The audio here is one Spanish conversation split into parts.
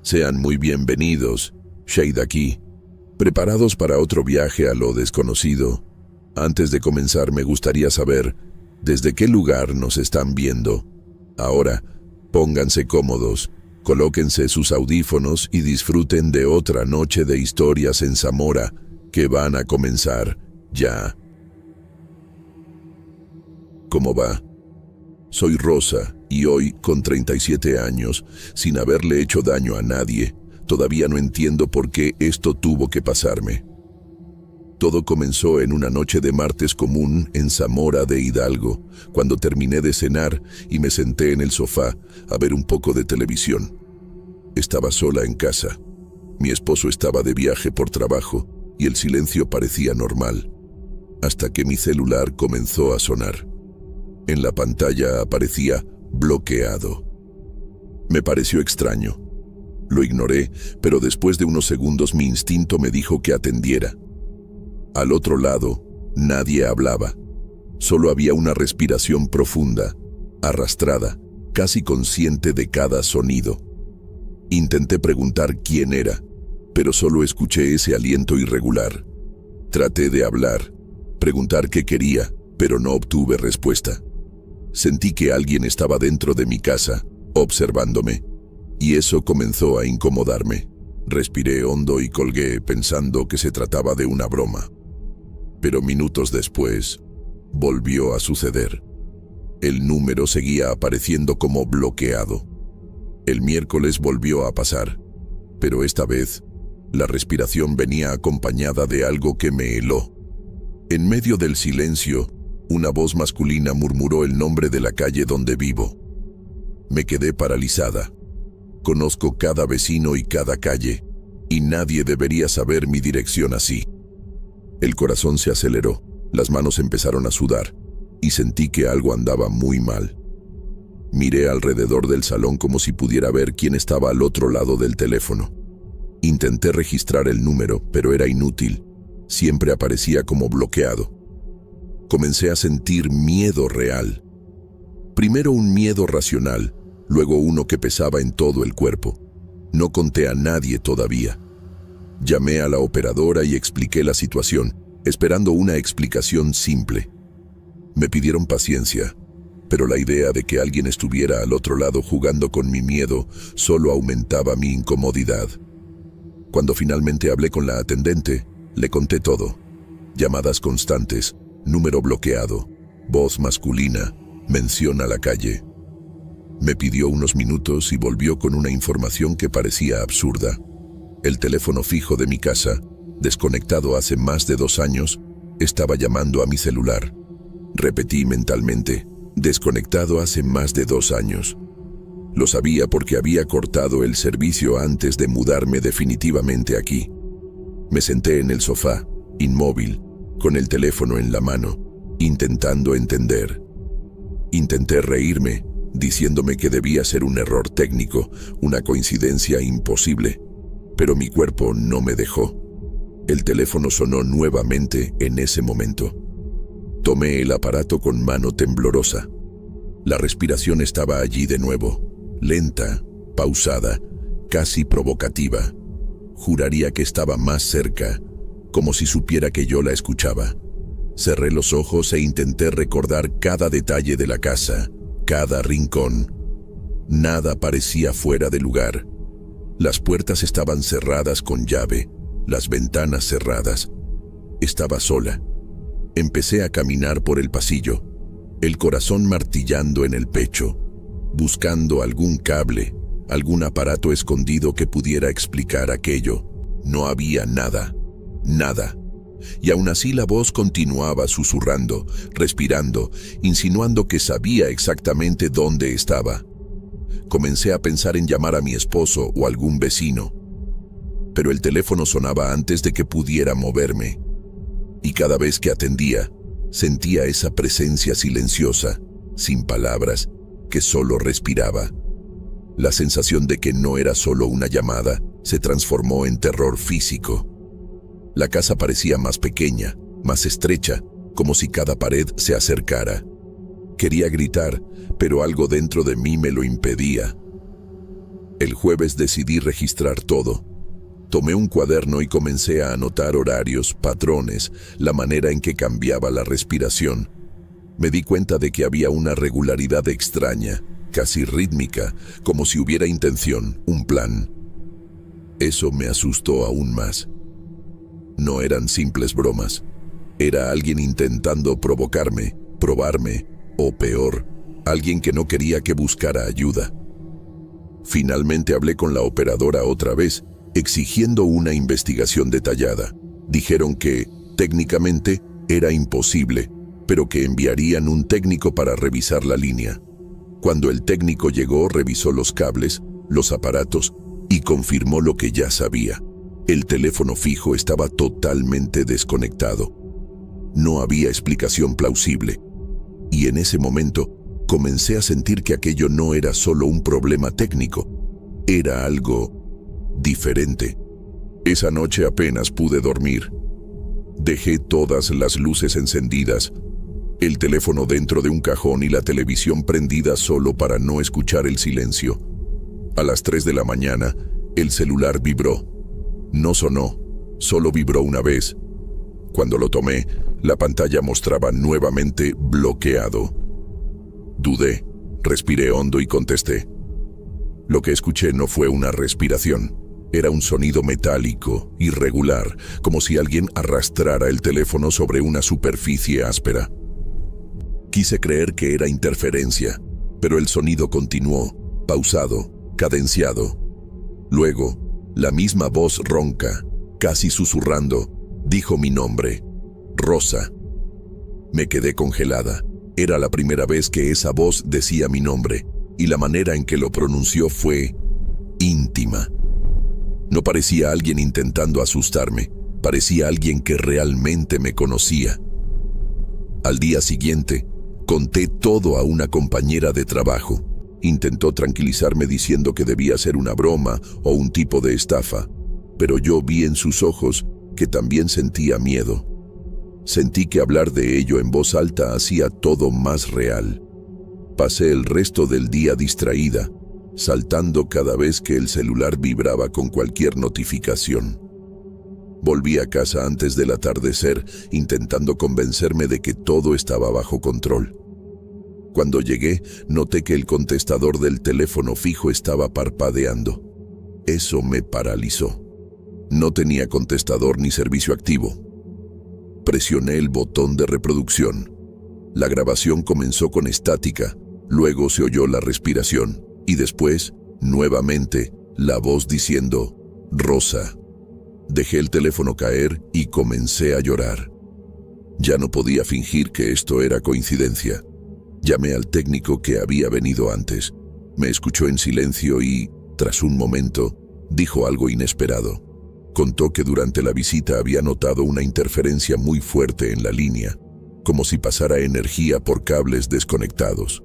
Sean muy bienvenidos, Shade aquí, preparados para otro viaje a lo desconocido. Antes de comenzar me gustaría saber desde qué lugar nos están viendo. Ahora, pónganse cómodos, colóquense sus audífonos y disfruten de otra noche de historias en Zamora que van a comenzar ya. ¿Cómo va? Soy Rosa y hoy, con 37 años, sin haberle hecho daño a nadie, todavía no entiendo por qué esto tuvo que pasarme. Todo comenzó en una noche de martes común en Zamora de Hidalgo, cuando terminé de cenar y me senté en el sofá a ver un poco de televisión. Estaba sola en casa. Mi esposo estaba de viaje por trabajo y el silencio parecía normal, hasta que mi celular comenzó a sonar. En la pantalla aparecía bloqueado. Me pareció extraño. Lo ignoré, pero después de unos segundos mi instinto me dijo que atendiera. Al otro lado, nadie hablaba. Solo había una respiración profunda, arrastrada, casi consciente de cada sonido. Intenté preguntar quién era, pero solo escuché ese aliento irregular. Traté de hablar, preguntar qué quería, pero no obtuve respuesta. Sentí que alguien estaba dentro de mi casa, observándome, y eso comenzó a incomodarme. Respiré hondo y colgué pensando que se trataba de una broma. Pero minutos después, volvió a suceder. El número seguía apareciendo como bloqueado. El miércoles volvió a pasar, pero esta vez, la respiración venía acompañada de algo que me heló. En medio del silencio, una voz masculina murmuró el nombre de la calle donde vivo. Me quedé paralizada. Conozco cada vecino y cada calle, y nadie debería saber mi dirección así. El corazón se aceleró, las manos empezaron a sudar, y sentí que algo andaba muy mal. Miré alrededor del salón como si pudiera ver quién estaba al otro lado del teléfono. Intenté registrar el número, pero era inútil. Siempre aparecía como bloqueado. Comencé a sentir miedo real. Primero un miedo racional, luego uno que pesaba en todo el cuerpo. No conté a nadie todavía. Llamé a la operadora y expliqué la situación, esperando una explicación simple. Me pidieron paciencia, pero la idea de que alguien estuviera al otro lado jugando con mi miedo solo aumentaba mi incomodidad. Cuando finalmente hablé con la atendente, le conté todo. Llamadas constantes, número bloqueado, voz masculina, mención a la calle. Me pidió unos minutos y volvió con una información que parecía absurda. El teléfono fijo de mi casa, desconectado hace más de 2 años, estaba llamando a mi celular. Repetí mentalmente, desconectado hace más de 2 años. Lo sabía porque había cortado el servicio antes de mudarme definitivamente aquí. Me senté en el sofá, inmóvil, con el teléfono en la mano, intentando entender. Intenté reírme, diciéndome que debía ser un error técnico, una coincidencia imposible, pero mi cuerpo no me dejó. El teléfono sonó nuevamente en ese momento. Tomé el aparato con mano temblorosa. La respiración estaba allí de nuevo, lenta, pausada, casi provocativa. Juraría que estaba más cerca, como si supiera que yo la escuchaba. Cerré los ojos e intenté recordar cada detalle de la casa, cada rincón. Nada parecía fuera de lugar. Las puertas estaban cerradas con llave, las ventanas cerradas. Estaba sola. Empecé a caminar por el pasillo, el corazón martillando en el pecho, buscando algún cable, algún aparato escondido que pudiera explicar aquello. No había nada, nada. Y aún así la voz continuaba susurrando, respirando, insinuando que sabía exactamente dónde estaba. Comencé a pensar en llamar a mi esposo o algún vecino, pero el teléfono sonaba antes de que pudiera moverme. Y cada vez que atendía, sentía esa presencia silenciosa, sin palabras, que solo respiraba. La sensación de que no era solo una llamada se transformó en terror físico. La casa parecía más pequeña, más estrecha, como si cada pared se acercara. Quería gritar, pero algo dentro de mí me lo impedía. El jueves decidí registrar todo. Tomé un cuaderno y comencé a anotar horarios, patrones, la manera en que cambiaba la respiración. Me di cuenta de que había una regularidad extraña, casi rítmica, como si hubiera intención, un plan. Eso me asustó aún más. No eran simples bromas. Era alguien intentando provocarme, probarme, o peor, alguien que no quería que buscara ayuda. Finalmente hablé con la operadora otra vez, exigiendo una investigación detallada. Dijeron que, técnicamente, era imposible, pero que enviarían un técnico para revisar la línea. Cuando el técnico llegó, revisó los cables, los aparatos, y confirmó lo que ya sabía. El teléfono fijo estaba totalmente desconectado. No había explicación plausible. Y en ese momento, comencé a sentir que aquello no era solo un problema técnico, era algo diferente. Esa noche apenas pude dormir. Dejé todas las luces encendidas, el teléfono dentro de un cajón y la televisión prendida solo para no escuchar el silencio. A las 3 de la mañana, el celular vibró. No sonó, solo vibró una vez. Cuando lo tomé, la pantalla mostraba nuevamente bloqueado. Dudé, respiré hondo y contesté. Lo que escuché no fue una respiración. Era un sonido metálico, irregular, como si alguien arrastrara el teléfono sobre una superficie áspera. Quise creer que era interferencia, pero el sonido continuó, pausado, cadenciado. Luego, la misma voz ronca, casi susurrando, dijo mi nombre, Rosa. Me quedé congelada. Era la primera vez que esa voz decía mi nombre, y la manera en que lo pronunció fue íntima. No parecía alguien intentando asustarme, parecía alguien que realmente me conocía. Al día siguiente, conté todo a una compañera de trabajo. Intentó tranquilizarme diciendo que debía ser una broma o un tipo de estafa, pero yo vi en sus ojos que también sentía miedo. Sentí que hablar de ello en voz alta hacía todo más real. Pasé el resto del día distraída, saltando cada vez que el celular vibraba con cualquier notificación. Volví a casa antes del atardecer, intentando convencerme de que todo estaba bajo control. Cuando llegué, noté que el contestador del teléfono fijo estaba parpadeando. Eso me paralizó. No tenía contestador ni servicio activo. Presioné el botón de reproducción. La grabación comenzó con estática, luego se oyó la respiración y después, nuevamente, la voz diciendo, Rosa. Dejé el teléfono caer y comencé a llorar. Ya no podía fingir que esto era coincidencia. Llamé al técnico que había venido antes. Me escuchó en silencio y, tras un momento, dijo algo inesperado. Contó que durante la visita había notado una interferencia muy fuerte en la línea, como si pasara energía por cables desconectados.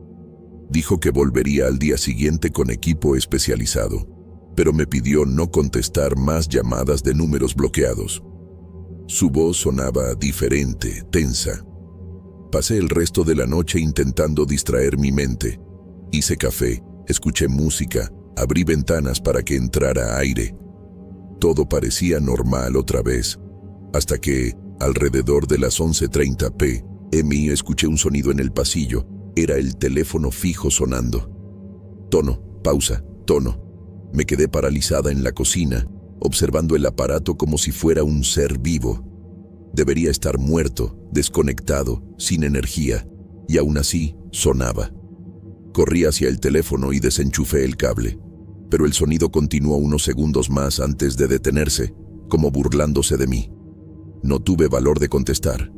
Dijo que volvería al día siguiente con equipo especializado, pero me pidió no contestar más llamadas de números bloqueados. Su voz sonaba diferente, tensa. Pasé el resto de la noche intentando distraer mi mente. Hice café, escuché música, abrí ventanas para que entrara aire. Todo parecía normal otra vez, hasta que, alrededor de las 11:30 p.m., escuché un sonido en el pasillo. Era el teléfono fijo sonando. Tono, pausa, tono. Me quedé paralizada en la cocina, observando el aparato como si fuera un ser vivo. Debería estar muerto, desconectado, sin energía, y aún así sonaba. Corrí hacia el teléfono y desenchufé el cable, pero el sonido continuó unos segundos más antes de detenerse, como burlándose de mí. No tuve valor de contestar.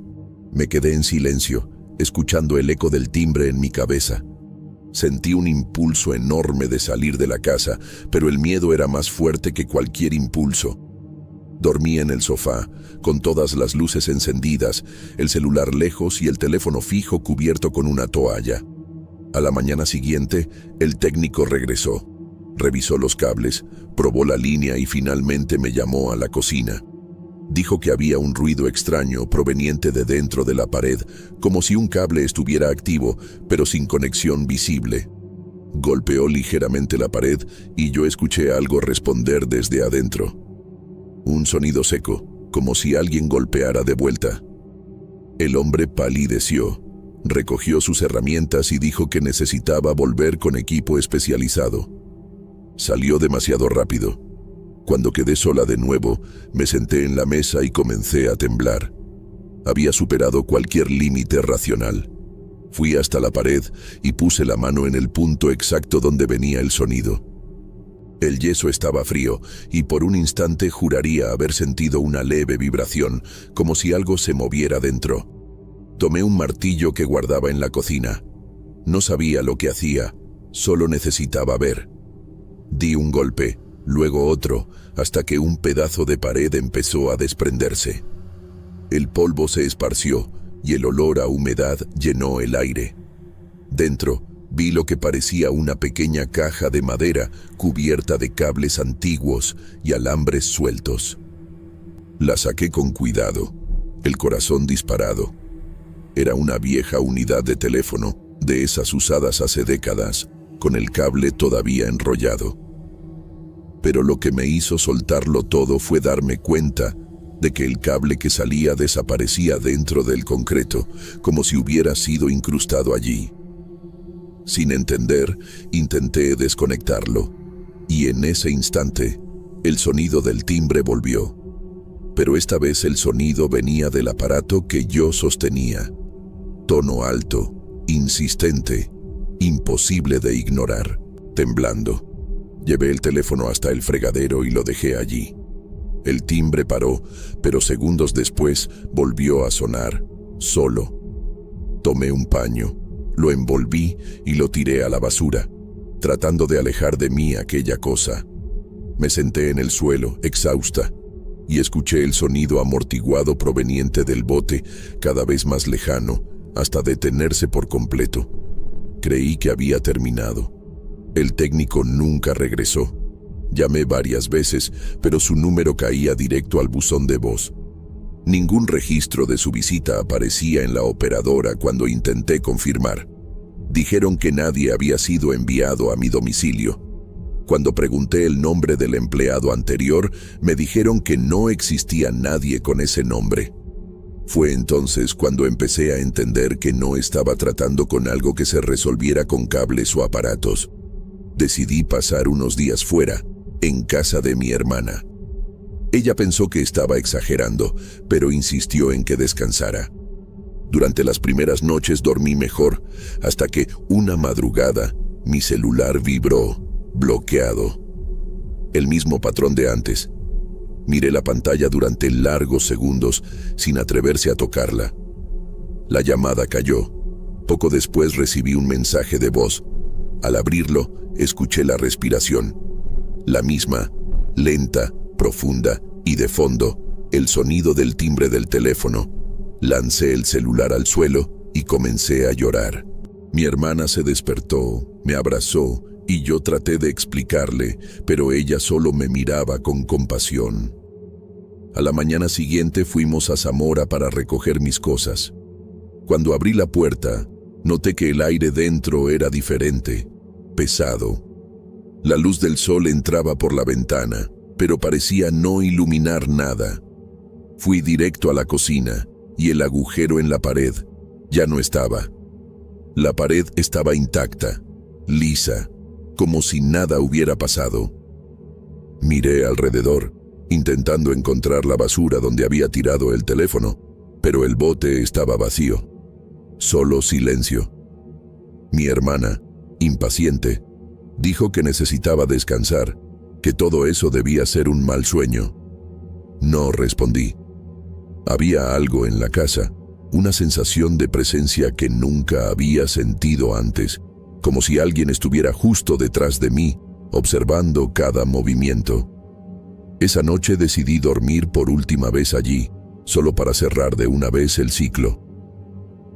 Me quedé en silencio, escuchando el eco del timbre en mi cabeza. Sentí un impulso enorme de salir de la casa, pero el miedo era más fuerte que cualquier impulso. Dormí en el sofá, con todas las luces encendidas, el celular lejos y el teléfono fijo cubierto con una toalla. A la mañana siguiente, el técnico regresó. Revisó los cables, probó la línea y finalmente me llamó a la cocina. Dijo que había un ruido extraño proveniente de dentro de la pared, como si un cable estuviera activo, pero sin conexión visible. Golpeó ligeramente la pared y yo escuché algo responder desde adentro. Un sonido seco, como si alguien golpeara de vuelta. El hombre palideció, recogió sus herramientas y dijo que necesitaba volver con equipo especializado. Salió demasiado rápido. Cuando quedé sola de nuevo, me senté en la mesa y comencé a temblar. Había superado cualquier límite racional. Fui hasta la pared y puse la mano en el punto exacto donde venía el sonido. El yeso estaba frío y por un instante juraría haber sentido una leve vibración, como si algo se moviera dentro. Tomé un martillo que guardaba en la cocina. No sabía lo que hacía, solo necesitaba ver. Di un golpe, luego otro, hasta que un pedazo de pared empezó a desprenderse. El polvo se esparció y el olor a humedad llenó el aire. Dentro, vi lo que parecía una pequeña caja de madera cubierta de cables antiguos y alambres sueltos. La saqué con cuidado, el corazón disparado. Era una vieja unidad de teléfono, de esas usadas hace décadas, con el cable todavía enrollado. Pero lo que me hizo soltarlo todo fue darme cuenta de que el cable que salía desaparecía dentro del concreto, como si hubiera sido incrustado allí. Sin entender, intenté desconectarlo, y en ese instante, el sonido del timbre volvió. Pero esta vez el sonido venía del aparato que yo sostenía. Tono alto, insistente, imposible de ignorar. Temblando, llevé el teléfono hasta el fregadero y lo dejé allí. El timbre paró, pero segundos después volvió a sonar, solo. Tomé un paño, lo envolví y lo tiré a la basura, tratando de alejar de mí aquella cosa. Me senté en el suelo, exhausta, y escuché el sonido amortiguado proveniente del bote, cada vez más lejano, hasta detenerse por completo. Creí que había terminado. El técnico nunca regresó. Llamé varias veces, pero su número caía directo al buzón de voz. Ningún registro de su visita aparecía en la operadora cuando intenté confirmar. Dijeron que nadie había sido enviado a mi domicilio. Cuando pregunté el nombre del empleado anterior, me dijeron que no existía nadie con ese nombre. Fue entonces cuando empecé a entender que no estaba tratando con algo que se resolviera con cables o aparatos. Decidí pasar unos días fuera, en casa de mi hermana. Ella pensó que estaba exagerando, pero insistió en que descansara. Durante las primeras noches dormí mejor, hasta que una madrugada mi celular vibró, bloqueado. El mismo patrón de antes. Miré la pantalla durante largos segundos, sin atreverse a tocarla. La llamada cayó. Poco después recibí un mensaje de voz. Al abrirlo, escuché la respiración. La misma, lenta, profunda y de fondo, el sonido del timbre del teléfono. Lancé el celular al suelo y comencé a llorar. Mi hermana se despertó, me abrazó y yo traté de explicarle, pero ella solo me miraba con compasión. A la mañana siguiente fuimos a Zamora para recoger mis cosas. Cuando abrí la puerta, noté que el aire dentro era diferente, pesado. La luz del sol entraba por la ventana, pero parecía no iluminar nada. Fui directo a la cocina y el agujero en la pared ya no estaba. La pared estaba intacta, lisa, como si nada hubiera pasado. Miré alrededor, intentando encontrar la basura donde había tirado el teléfono, pero el bote estaba vacío. Solo silencio. Mi hermana, impaciente, dijo que necesitaba descansar, que todo eso debía ser un mal sueño. No respondí. Había algo en la casa, una sensación de presencia que nunca había sentido antes, como si alguien estuviera justo detrás de mí, observando cada movimiento. Esa noche decidí dormir por última vez allí, solo para cerrar de una vez el ciclo.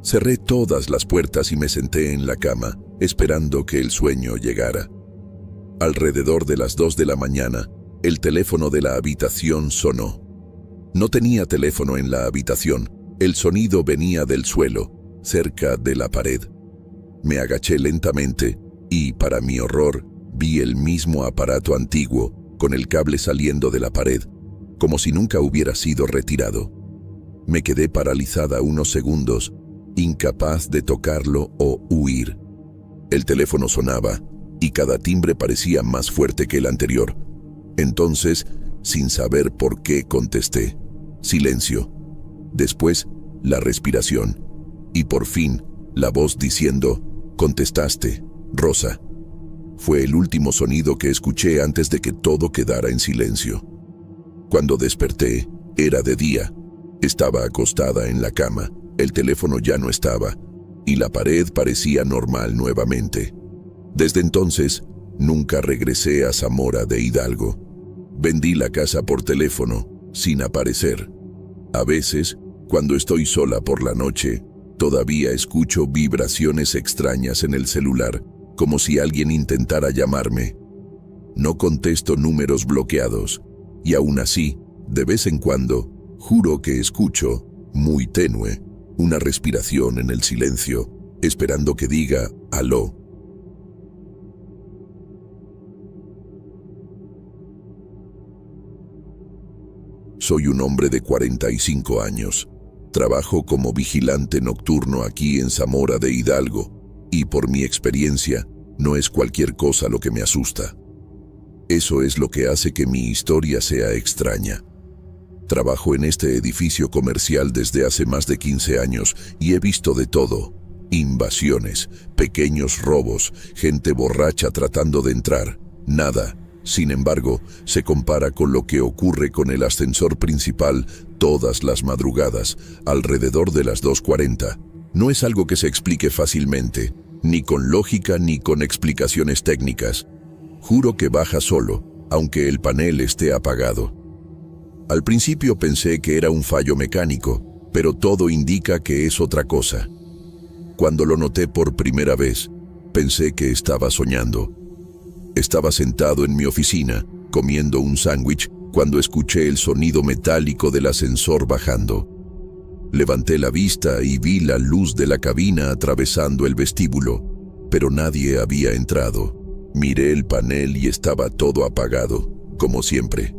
Cerré todas las puertas y me senté en la cama, esperando que el sueño llegara. Alrededor de las 2 de la mañana, el teléfono de la habitación sonó. No tenía teléfono en la habitación, el sonido venía del suelo, cerca de la pared. Me agaché lentamente Y, para mi horror, vi el mismo aparato antiguo, con el cable saliendo de la pared, como si nunca hubiera sido retirado. Me quedé paralizada unos segundos, incapaz de tocarlo o huir. El teléfono sonaba, y cada timbre parecía más fuerte que el anterior. Entonces, sin saber por qué, contesté. Silencio. Después, la respiración. Y por fin, la voz diciendo, «Contestaste, Rosa». Fue el último sonido que escuché antes de que todo quedara en silencio. Cuando desperté, era de día. Estaba acostada en la cama, el teléfono ya no estaba, y la pared parecía normal nuevamente. Desde entonces, nunca regresé a Zamora de Hidalgo. Vendí la casa por teléfono, sin aparecer. A veces, cuando estoy sola por la noche, todavía escucho vibraciones extrañas en el celular, como si alguien intentara llamarme. No contesto números bloqueados, y aún así, de vez en cuando, juro que escucho, muy tenue, una respiración en el silencio, esperando que diga «aló». Soy un hombre de 45 años. Trabajo como vigilante nocturno aquí en Zamora de Hidalgo, y por mi experiencia, no es cualquier cosa lo que me asusta. Eso es lo que hace que mi historia sea extraña. Trabajo en este edificio comercial desde hace más de 15 años y he visto de todo. Invasiones, pequeños robos, gente borracha tratando de entrar. Nada, sin embargo, se compara con lo que ocurre con el ascensor principal todas las madrugadas, alrededor de las 2:40. No es algo que se explique fácilmente, ni con lógica ni con explicaciones técnicas. Juro que baja solo, aunque el panel esté apagado. Al principio pensé que era un fallo mecánico, pero todo indica que es otra cosa. Cuando lo noté por primera vez, pensé que estaba soñando. Estaba sentado en mi oficina, comiendo un sándwich, cuando escuché el sonido metálico del ascensor bajando. Levanté la vista y vi la luz de la cabina atravesando el vestíbulo, pero nadie había entrado. Miré el panel y estaba todo apagado, como siempre.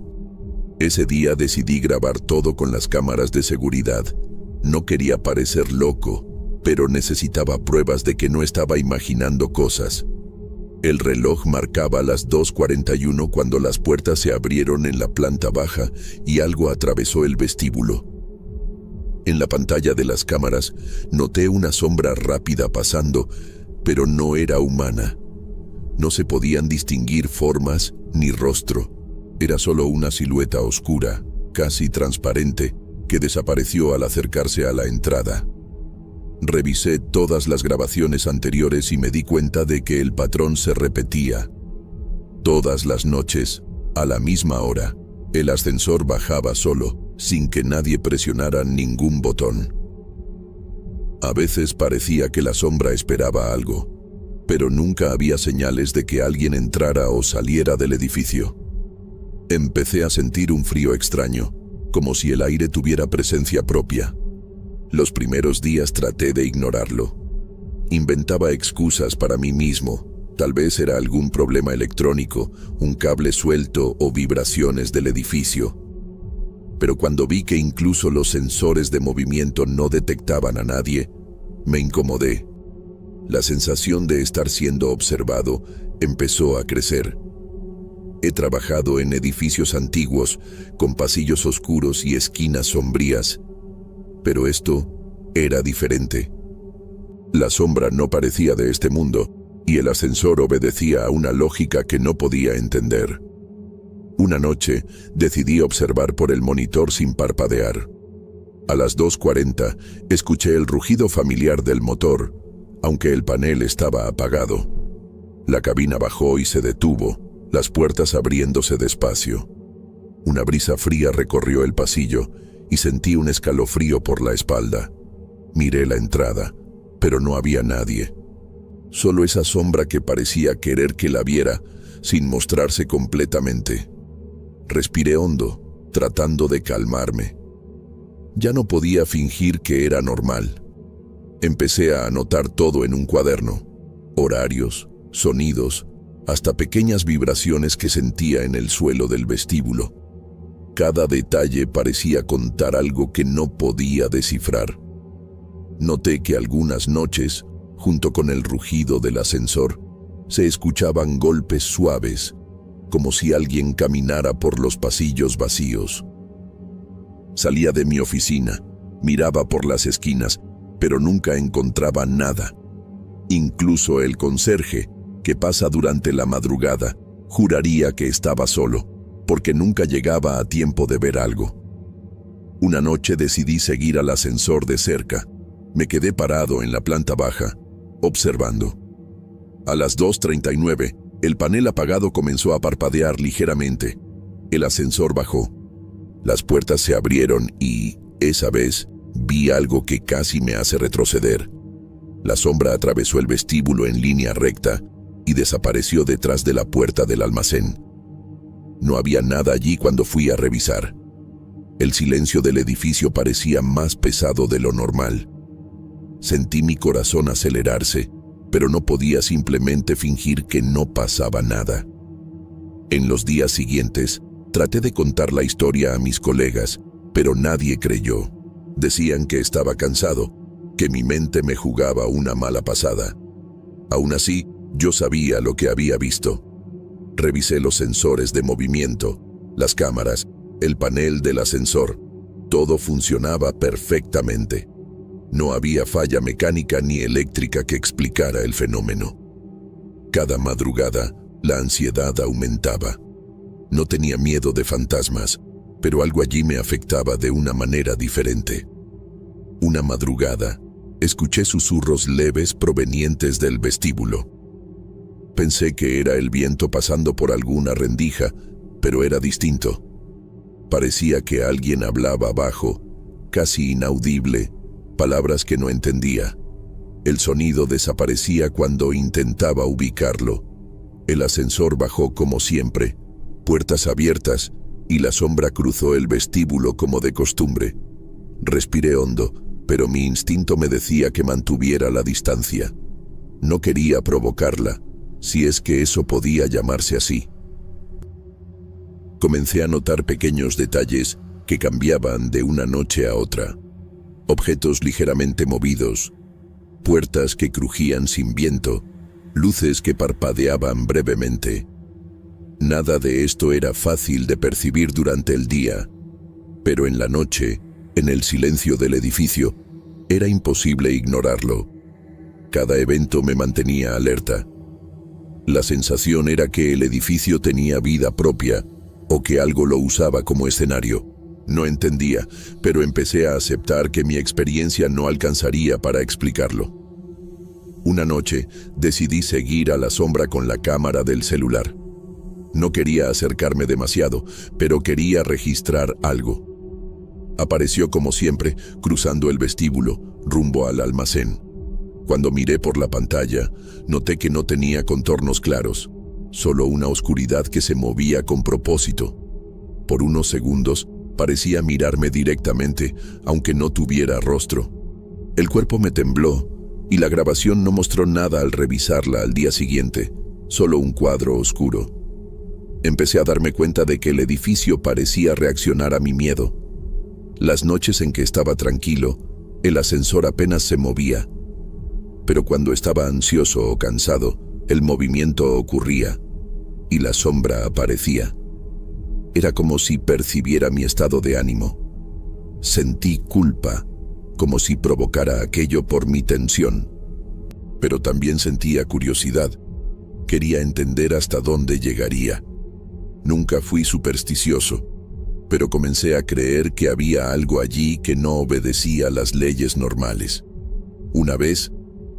Ese día decidí grabar todo con las cámaras de seguridad. No quería parecer loco, pero necesitaba pruebas de que no estaba imaginando cosas. El reloj marcaba las 2:41 cuando las puertas se abrieron en la planta baja y algo atravesó el vestíbulo. En la pantalla de las cámaras noté una sombra rápida pasando, pero no era humana. No se podían distinguir formas ni rostro. Era solo una silueta oscura, casi transparente, que desapareció al acercarse a la entrada. Revisé todas las grabaciones anteriores y me di cuenta de que el patrón se repetía. Todas las noches, a la misma hora, el ascensor bajaba solo, sin que nadie presionara ningún botón. A veces parecía que la sombra esperaba algo, pero nunca había señales de que alguien entrara o saliera del edificio. Empecé a sentir un frío extraño, como si el aire tuviera presencia propia. Los primeros días traté de ignorarlo. Inventaba excusas para mí mismo. Tal vez era algún problema electrónico, un cable suelto o vibraciones del edificio. Pero cuando vi que incluso los sensores de movimiento no detectaban a nadie, me incomodé. La sensación de estar siendo observado empezó a crecer. He trabajado en edificios antiguos, con pasillos oscuros y esquinas sombrías, pero esto era diferente. La sombra no parecía de este mundo, y el ascensor obedecía a una lógica que no podía entender. Una noche, decidí observar por el monitor sin parpadear. A las 2:40, escuché el rugido familiar del motor, aunque el panel estaba apagado. La cabina bajó y se detuvo, las puertas abriéndose despacio. Una brisa fría recorrió el pasillo, y sentí un escalofrío por la espalda. Miré la entrada, pero no había nadie. Solo esa sombra que parecía querer que la viera, sin mostrarse completamente. Respiré hondo, tratando de calmarme. Ya no podía fingir que era normal. Empecé a anotar todo en un cuaderno. Horarios, sonidos, hasta pequeñas vibraciones que sentía en el suelo del vestíbulo. Cada detalle parecía contar algo que no podía descifrar. Noté que algunas noches, junto con el rugido del ascensor, se escuchaban golpes suaves, como si alguien caminara por los pasillos vacíos. Salía de mi oficina, miraba por las esquinas, pero nunca encontraba nada. Incluso el conserje, que pasa durante la madrugada, juraría que estaba solo, porque nunca llegaba a tiempo de ver algo. Una noche decidí seguir al ascensor de cerca. Me quedé parado en la planta baja, observando. A las 2:39, el panel apagado comenzó a parpadear ligeramente. El ascensor bajó. Las puertas se abrieron y, esa vez, vi algo que casi me hace retroceder. La sombra atravesó el vestíbulo en línea recta y desapareció detrás de la puerta del almacén. No había nada allí cuando fui a revisar. El silencio del edificio parecía más pesado de lo normal. Sentí mi corazón acelerarse, pero no podía simplemente fingir que no pasaba nada. En los días siguientes, traté de contar la historia a mis colegas, pero nadie creyó. Decían que estaba cansado, que mi mente me jugaba una mala pasada. Aún así, yo sabía lo que había visto. Revisé los sensores de movimiento, las cámaras, el panel del ascensor. Todo funcionaba perfectamente. No había falla mecánica ni eléctrica que explicara el fenómeno. Cada madrugada, la ansiedad aumentaba. No tenía miedo de fantasmas, pero algo allí me afectaba de una manera diferente. Una madrugada, escuché susurros leves provenientes del vestíbulo. Pensé que era el viento pasando por alguna rendija, pero era distinto. Parecía que alguien hablaba bajo, casi inaudible, palabras que no entendía. El sonido desaparecía cuando intentaba ubicarlo. El ascensor bajó como siempre, puertas abiertas, y la sombra cruzó el vestíbulo como de costumbre. Respiré hondo, pero mi instinto me decía que mantuviera la distancia. No quería provocarla, si es que eso podía llamarse así. Comencé a notar pequeños detalles que cambiaban de una noche a otra. Objetos ligeramente movidos, puertas que crujían sin viento, luces que parpadeaban brevemente. Nada de esto era fácil de percibir durante el día, pero en la noche, en el silencio del edificio, era imposible ignorarlo. Cada evento me mantenía alerta. La sensación era que el edificio tenía vida propia, o que algo lo usaba como escenario. No entendía, pero empecé a aceptar que mi experiencia no alcanzaría para explicarlo. Una noche, decidí seguir a la sombra con la cámara del celular. No quería acercarme demasiado, pero quería registrar algo. Apareció como siempre, cruzando el vestíbulo, rumbo al almacén. Cuando miré por la pantalla, noté que no tenía contornos claros, solo una oscuridad que se movía con propósito. Por unos segundos, parecía mirarme directamente, aunque no tuviera rostro. El cuerpo me tembló, y la grabación no mostró nada al revisarla al día siguiente, solo un cuadro oscuro. Empecé a darme cuenta de que el edificio parecía reaccionar a mi miedo. Las noches en que estaba tranquilo, el ascensor apenas se movía. Pero cuando estaba ansioso o cansado, el movimiento ocurría, y la sombra aparecía. Era como si percibiera mi estado de ánimo. Sentí culpa, como si provocara aquello por mi tensión. Pero también sentía curiosidad. Quería entender hasta dónde llegaría. Nunca fui supersticioso, pero comencé a creer que había algo allí que no obedecía las leyes normales. Una vez,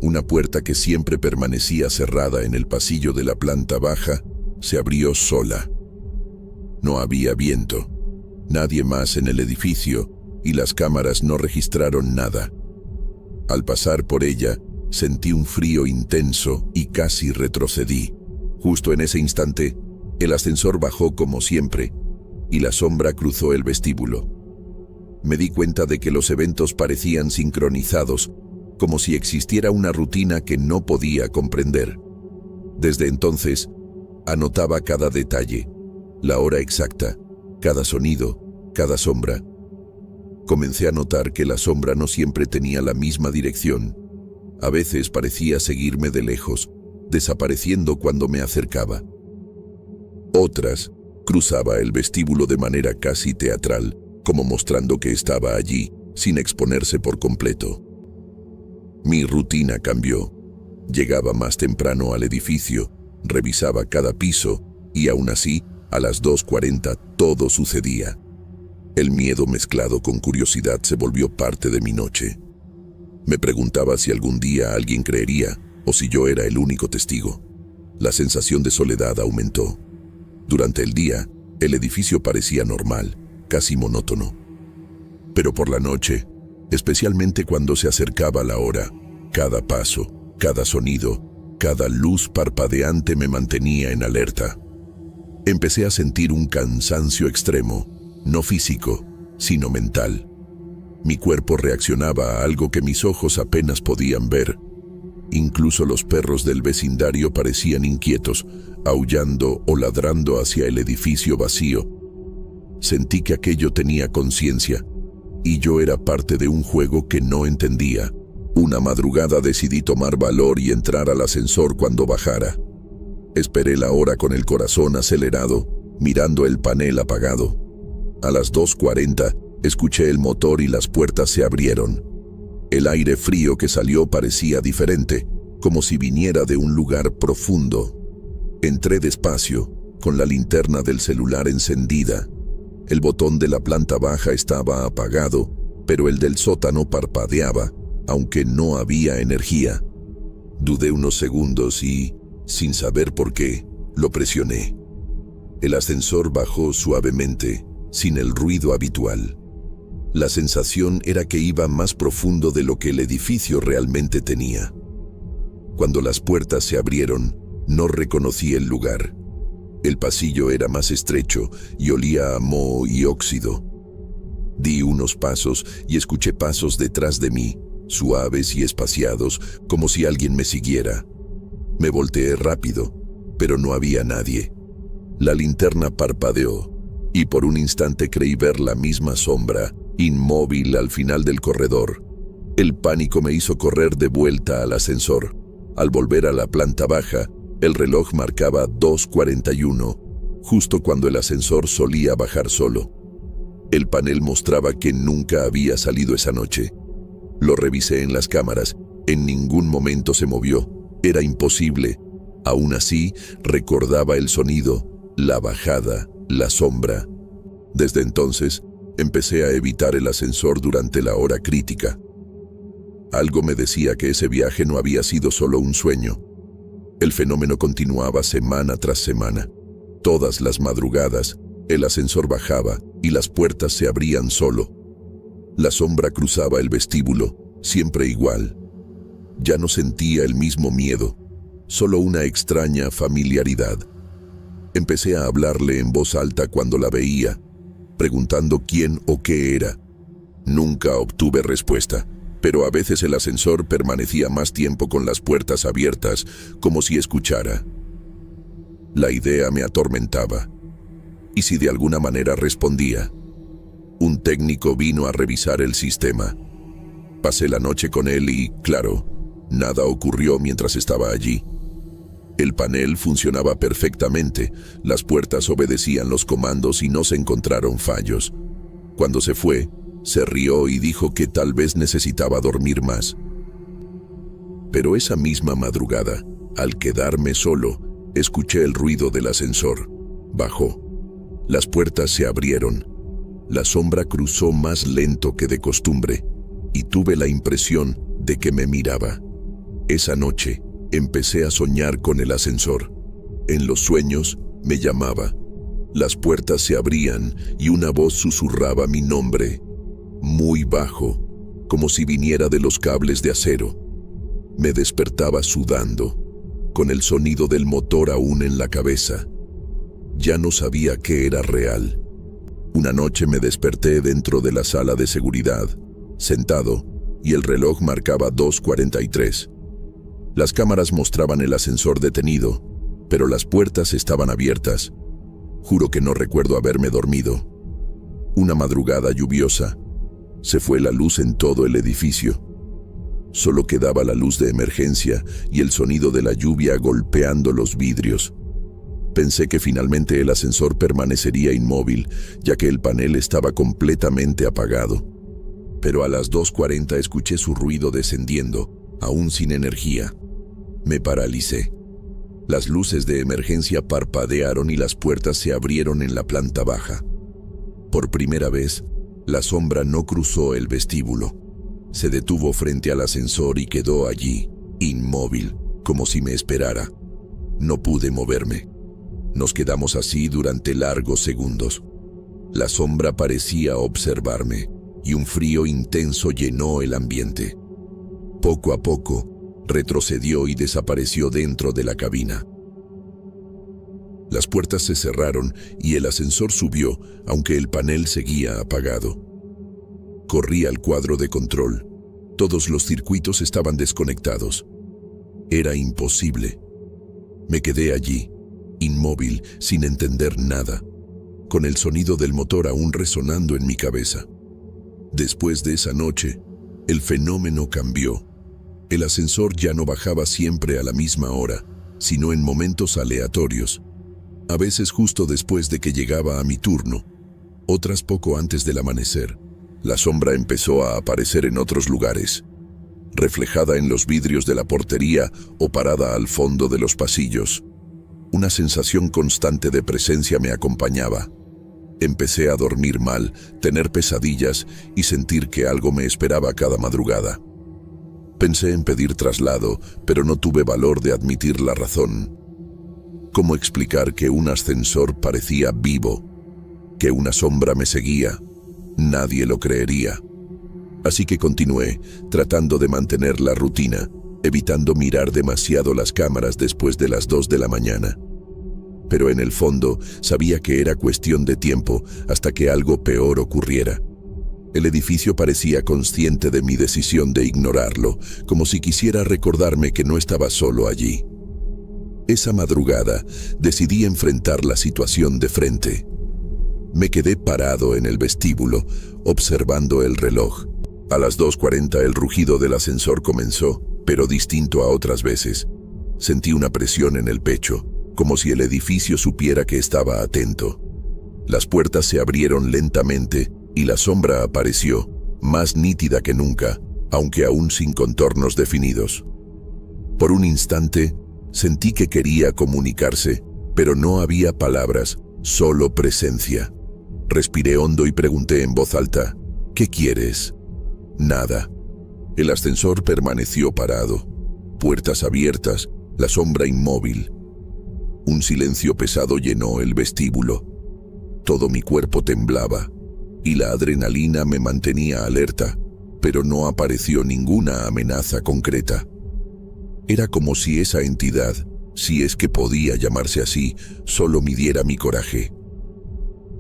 una puerta que siempre permanecía cerrada en el pasillo de la planta baja se abrió sola. No había viento, nadie más en el edificio, y las cámaras no registraron nada. Al pasar por ella, sentí un frío intenso y casi retrocedí. Justo en ese instante, el ascensor bajó como siempre, y la sombra cruzó el vestíbulo. Me di cuenta de que los eventos parecían sincronizados, como si existiera una rutina que no podía comprender. Desde entonces, anotaba cada detalle, la hora exacta, cada sonido, cada sombra. Comencé a notar que la sombra no siempre tenía la misma dirección. A veces parecía seguirme de lejos, desapareciendo cuando me acercaba. Otras, cruzaba el vestíbulo de manera casi teatral, como mostrando que estaba allí, sin exponerse por completo. Mi rutina cambió. Llegaba más temprano al edificio, revisaba cada piso, y aún así, a las 2:40 todo sucedía. El miedo mezclado con curiosidad se volvió parte de mi noche. Me preguntaba si algún día alguien creería, o si yo era el único testigo. La sensación de soledad aumentó. Durante el día, el edificio parecía normal, casi monótono. Pero por la noche, especialmente cuando se acercaba la hora, cada paso, cada sonido, cada luz parpadeante me mantenía en alerta. Empecé a sentir un cansancio extremo, no físico, sino mental. Mi cuerpo reaccionaba a algo que mis ojos apenas podían ver. Incluso los perros del vecindario parecían inquietos, aullando o ladrando hacia el edificio vacío. Sentí que aquello tenía conciencia, y yo era parte de un juego que no entendía. Una madrugada decidí tomar valor y entrar al ascensor cuando bajara. Esperé la hora con el corazón acelerado, mirando el panel apagado. A las 2:40 escuché el motor y las puertas se abrieron. El aire frío que salió parecía diferente, como si viniera de un lugar profundo. Entré despacio, con la linterna del celular encendida. El botón de la planta baja estaba apagado, pero el del sótano parpadeaba, aunque no había energía. Dudé unos segundos y, sin saber por qué, lo presioné. El ascensor bajó suavemente, sin el ruido habitual. La sensación era que iba más profundo de lo que el edificio realmente tenía. Cuando las puertas se abrieron, no reconocí el lugar. El pasillo era más estrecho y olía a moho y óxido. Di unos pasos y escuché pasos detrás de mí, suaves y espaciados, como si alguien me siguiera. Me volteé rápido, pero no había nadie. La linterna parpadeó, y por un instante creí ver la misma sombra, inmóvil al final del corredor. El pánico me hizo correr de vuelta al ascensor. Al volver a la planta baja, el reloj marcaba 2:41, justo cuando el ascensor solía bajar solo. El panel mostraba que nunca había salido esa noche. Lo revisé en las cámaras, en ningún momento se movió. Era imposible. Aún así, recordaba el sonido, la bajada, la sombra. Desde entonces, empecé a evitar el ascensor durante la hora crítica. Algo me decía que ese viaje no había sido solo un sueño. El fenómeno continuaba semana tras semana. Todas las madrugadas, el ascensor bajaba y las puertas se abrían solo. La sombra cruzaba el vestíbulo, siempre igual. Ya no sentía el mismo miedo, solo una extraña familiaridad. Empecé a hablarle en voz alta cuando la veía, preguntando quién o qué era. Nunca obtuve respuesta, pero a veces el ascensor permanecía más tiempo con las puertas abiertas, como si escuchara. La idea me atormentaba. ¿Y si de alguna manera respondía? Un técnico vino a revisar el sistema. Pasé la noche con él y, claro, nada ocurrió mientras estaba allí. El panel funcionaba perfectamente, las puertas obedecían los comandos y no se encontraron fallos. Cuando se fue, se rió y dijo que tal vez necesitaba dormir más. Pero esa misma madrugada, al quedarme solo, escuché el ruido del ascensor. Bajó. Las puertas se abrieron. La sombra cruzó más lento que de costumbre y tuve la impresión de que me miraba. Esa noche, empecé a soñar con el ascensor. En los sueños, me llamaba. Las puertas se abrían y una voz susurraba mi nombre, muy bajo, como si viniera de los cables de acero. Me despertaba sudando, con el sonido del motor aún en la cabeza. Ya no sabía qué era real. Una noche me desperté dentro de la sala de seguridad, sentado, y el reloj marcaba 2:43. Las cámaras mostraban el ascensor detenido, pero las puertas estaban abiertas. Juro que no recuerdo haberme dormido. Una madrugada lluviosa. Se fue la luz en todo el edificio. Solo quedaba la luz de emergencia y el sonido de la lluvia golpeando los vidrios. Pensé que finalmente el ascensor permanecería inmóvil, ya que el panel estaba completamente apagado. Pero a las 2:40 escuché su ruido descendiendo, aún sin energía. Me paralicé. Las luces de emergencia parpadearon y las puertas se abrieron en la planta baja. Por primera vez, la sombra no cruzó el vestíbulo. Se detuvo frente al ascensor y quedó allí, inmóvil, como si me esperara. No pude moverme. Nos quedamos así durante largos segundos. La sombra parecía observarme, y un frío intenso llenó el ambiente. Poco a poco, retrocedió y desapareció dentro de la cabina. Las puertas se cerraron y el ascensor subió, aunque el panel seguía apagado. Corrí al cuadro de control. Todos los circuitos estaban desconectados. Era imposible. Me quedé allí, inmóvil, sin entender nada, con el sonido del motor aún resonando en mi cabeza. Después de esa noche, el fenómeno cambió. El ascensor ya no bajaba siempre a la misma hora, sino en momentos aleatorios. A veces justo después de que llegaba a mi turno, otras poco antes del amanecer. La sombra empezó a aparecer en otros lugares, reflejada en los vidrios de la portería o parada al fondo de los pasillos. Una sensación constante de presencia me acompañaba. Empecé a dormir mal, tener pesadillas y sentir que algo me esperaba cada madrugada. Pensé en pedir traslado, pero no tuve valor de admitir la razón. ¿Cómo explicar que un ascensor parecía vivo? Que una sombra me seguía. Nadie lo creería. Así que continué, tratando de mantener la rutina, evitando mirar demasiado las cámaras después de las 2 de la mañana. Pero en el fondo sabía que era cuestión de tiempo hasta que algo peor ocurriera. El edificio parecía consciente de mi decisión de ignorarlo, como si quisiera recordarme que no estaba solo allí. Esa madrugada decidí enfrentar la situación de frente. Me quedé parado en el vestíbulo, observando el reloj. A las 2:40 el rugido del ascensor comenzó, pero distinto a otras veces. Sentí una presión en el pecho, como si el edificio supiera que estaba atento. Las puertas se abrieron lentamente y la sombra apareció, más nítida que nunca, aunque aún sin contornos definidos. Por un instante, sentí que quería comunicarse, pero no había palabras, solo presencia. Respiré hondo y pregunté en voz alta, ¿qué quieres? Nada. El ascensor permaneció parado, puertas abiertas, la sombra inmóvil. Un silencio pesado llenó el vestíbulo. Todo mi cuerpo temblaba, y la adrenalina me mantenía alerta, pero no apareció ninguna amenaza concreta. Era como si esa entidad, si es que podía llamarse así, solo midiera mi coraje.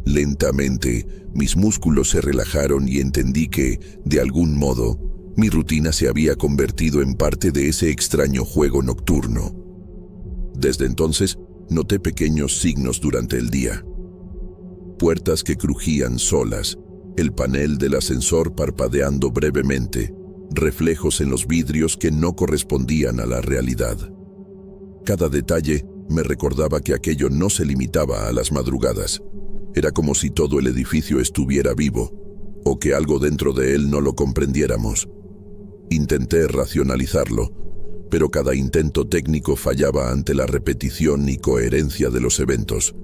Lentamente, mis músculos se relajaron y entendí que, de algún modo, mi rutina se había convertido en parte de ese extraño juego nocturno. Desde entonces, noté pequeños signos durante el día. Puertas que crujían solas, el panel del ascensor parpadeando brevemente, reflejos en los vidrios que no correspondían a la realidad. Cada detalle me recordaba que aquello no se limitaba a las madrugadas. Era como si todo el edificio estuviera vivo, o que algo dentro de él no lo comprendiéramos. Intenté racionalizarlo, pero cada intento técnico fallaba ante la repetición y coherencia de los eventos.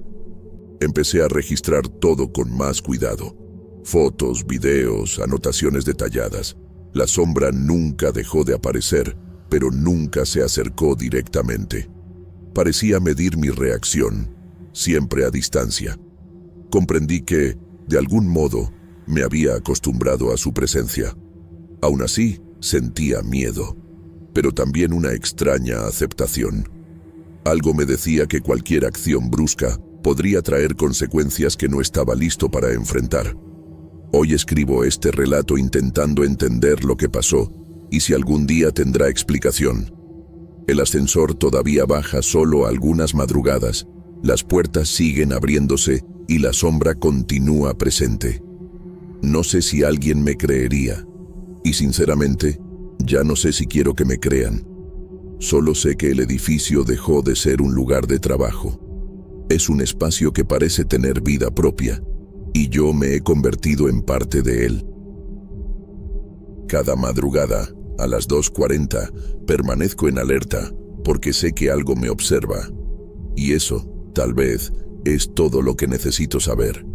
Empecé a registrar todo con más cuidado. Fotos, videos, anotaciones detalladas. La sombra nunca dejó de aparecer, pero nunca se acercó directamente. Parecía medir mi reacción, siempre a distancia. Comprendí que, de algún modo, me había acostumbrado a su presencia. Aún así, sentía miedo, pero también una extraña aceptación. Algo me decía que cualquier acción brusca podría traer consecuencias que no estaba listo para enfrentar. Hoy escribo este relato intentando entender lo que pasó y si algún día tendrá explicación. El ascensor todavía baja solo algunas madrugadas, las puertas siguen abriéndose y la sombra continúa presente. No sé si alguien me creería, y sinceramente, ya no sé si quiero que me crean. Solo sé que el edificio dejó de ser un lugar de trabajo. Es un espacio que parece tener vida propia, y yo me he convertido en parte de él. Cada madrugada, a las 2:40, permanezco en alerta porque sé que algo me observa. Y eso, tal vez, es todo lo que necesito saber.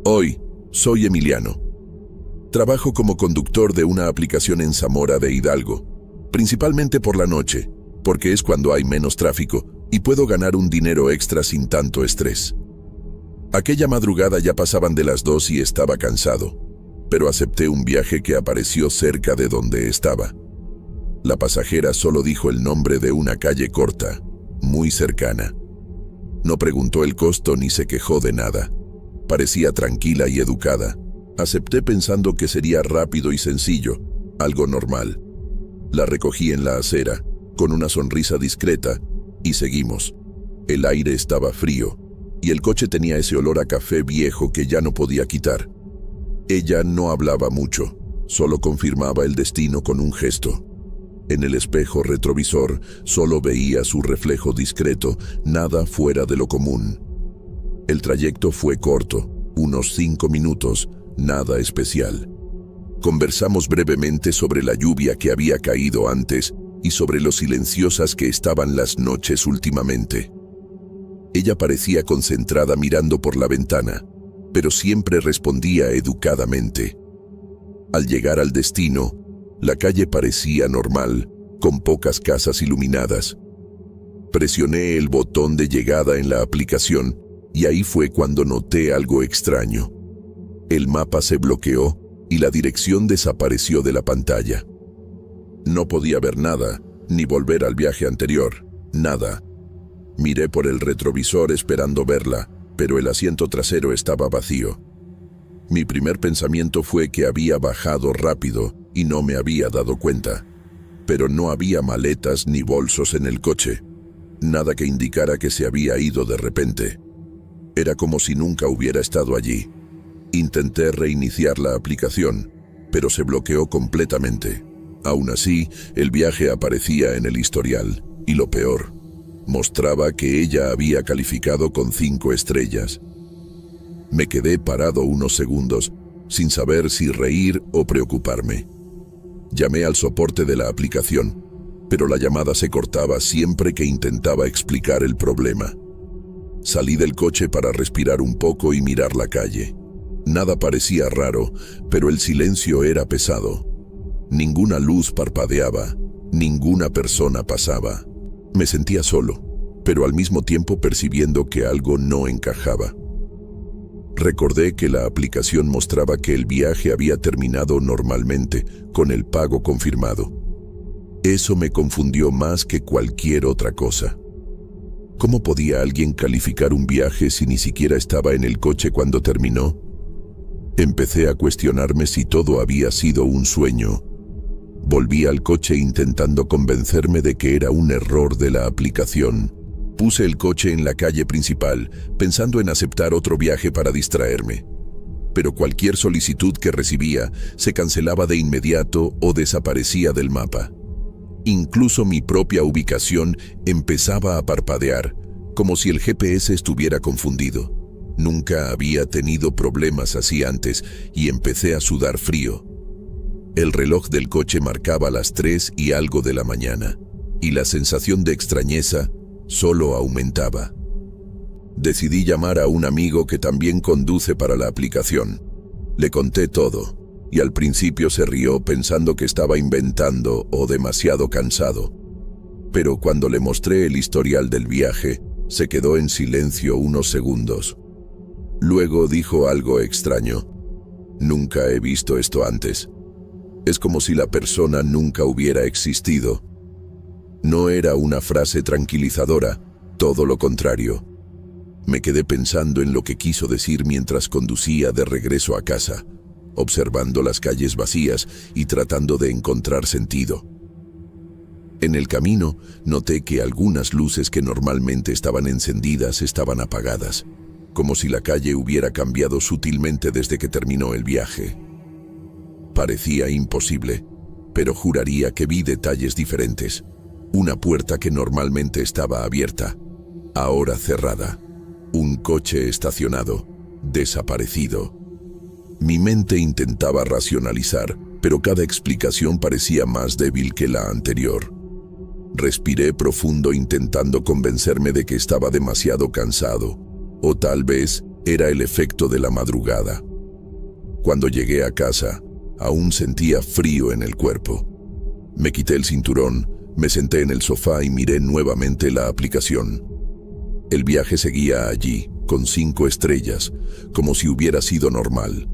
Hoy, soy Emiliano. Trabajo como conductor de una aplicación en Zamora de Hidalgo, principalmente por la noche, porque es cuando hay menos tráfico y puedo ganar un dinero extra sin tanto estrés. Aquella madrugada ya pasaban de las 2 y estaba cansado, pero acepté un viaje que apareció cerca de donde estaba. La pasajera solo dijo el nombre de una calle corta, muy cercana. No preguntó el costo ni se quejó de nada. Parecía tranquila y educada. Acepté pensando que sería rápido y sencillo, algo normal. La recogí en la acera, con una sonrisa discreta, y seguimos. El aire estaba frío, y el coche tenía ese olor a café viejo que ya no podía quitar. Ella no hablaba mucho, solo confirmaba el destino con un gesto. En el espejo retrovisor solo veía su reflejo discreto, nada fuera de lo común. El trayecto fue corto, unos 5 minutos, nada especial. Conversamos brevemente sobre la lluvia que había caído antes y sobre lo silenciosas que estaban las noches últimamente. Ella parecía concentrada mirando por la ventana, pero siempre respondía educadamente. Al llegar al destino, la calle parecía normal, con pocas casas iluminadas. Presioné el botón de llegada en la aplicación y ahí fue cuando noté algo extraño. El mapa se bloqueó y la dirección desapareció de la pantalla. No podía ver nada, ni volver al viaje anterior, nada. Miré por el retrovisor esperando verla, pero el asiento trasero estaba vacío. Mi primer pensamiento fue que había bajado rápido y no me había dado cuenta. Pero no había maletas ni bolsos en el coche, nada que indicara que se había ido de repente. Era como si nunca hubiera estado allí. Intenté reiniciar la aplicación, pero se bloqueó completamente. Aún así, el viaje aparecía en el historial, y lo peor, mostraba que ella había calificado con 5 estrellas. Me quedé parado unos segundos, sin saber si reír o preocuparme. Llamé al soporte de la aplicación, pero la llamada se cortaba siempre que intentaba explicar el problema. Salí del coche para respirar un poco y mirar la calle. Nada parecía raro, pero el silencio era pesado. Ninguna luz parpadeaba, ninguna persona pasaba. Me sentía solo, pero al mismo tiempo percibiendo que algo no encajaba. Recordé que la aplicación mostraba que el viaje había terminado normalmente, con el pago confirmado. Eso me confundió más que cualquier otra cosa. ¿Cómo podía alguien calificar un viaje si ni siquiera estaba en el coche cuando terminó? Empecé a cuestionarme si todo había sido un sueño. Volví al coche intentando convencerme de que era un error de la aplicación. Puse el coche en la calle principal, pensando en aceptar otro viaje para distraerme. Pero cualquier solicitud que recibía se cancelaba de inmediato o desaparecía del mapa. Incluso mi propia ubicación empezaba a parpadear, como si el GPS estuviera confundido. Nunca había tenido problemas así antes y empecé a sudar frío. El reloj del coche marcaba las 3 y algo de la mañana, y la sensación de extrañeza solo aumentaba. Decidí llamar a un amigo que también conduce para la aplicación. Le conté todo, y al principio se rió pensando que estaba inventando o demasiado cansado. Pero cuando le mostré el historial del viaje, se quedó en silencio unos segundos. Luego dijo algo extraño. Nunca he visto esto antes. Es como si la persona nunca hubiera existido. No era una frase tranquilizadora, todo lo contrario. Me quedé pensando en lo que quiso decir mientras conducía de regreso a casa, observando las calles vacías y tratando de encontrar sentido. En el camino, noté que algunas luces que normalmente estaban encendidas estaban apagadas, como si la calle hubiera cambiado sutilmente desde que terminó el viaje. Parecía imposible, pero juraría que vi detalles diferentes. Una puerta que normalmente estaba abierta, ahora cerrada. Un coche estacionado, desaparecido. Mi mente intentaba racionalizar, pero cada explicación parecía más débil que la anterior. Respiré profundo intentando convencerme de que estaba demasiado cansado, o tal vez era el efecto de la madrugada. Cuando llegué a casa, aún sentía frío en el cuerpo. Me quité el cinturón, me senté en el sofá y miré nuevamente la aplicación. El viaje seguía allí, con 5 estrellas, como si hubiera sido normal.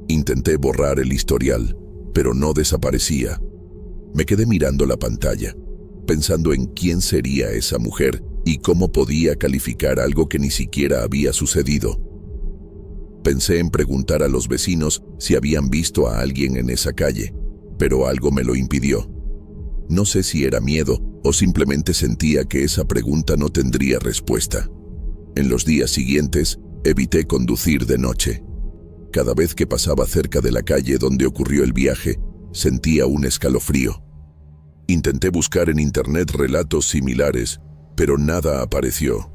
Intenté borrar el historial, pero no desaparecía. Me quedé mirando la pantalla, pensando en quién sería esa mujer y cómo podía calificar algo que ni siquiera había sucedido. Pensé en preguntar a los vecinos si habían visto a alguien en esa calle, pero algo me lo impidió. No sé si era miedo o simplemente sentía que esa pregunta no tendría respuesta. En los días siguientes, evité conducir de noche. Cada vez que pasaba cerca de la calle donde ocurrió el viaje, sentía un escalofrío. Intenté buscar en internet relatos similares, pero nada apareció.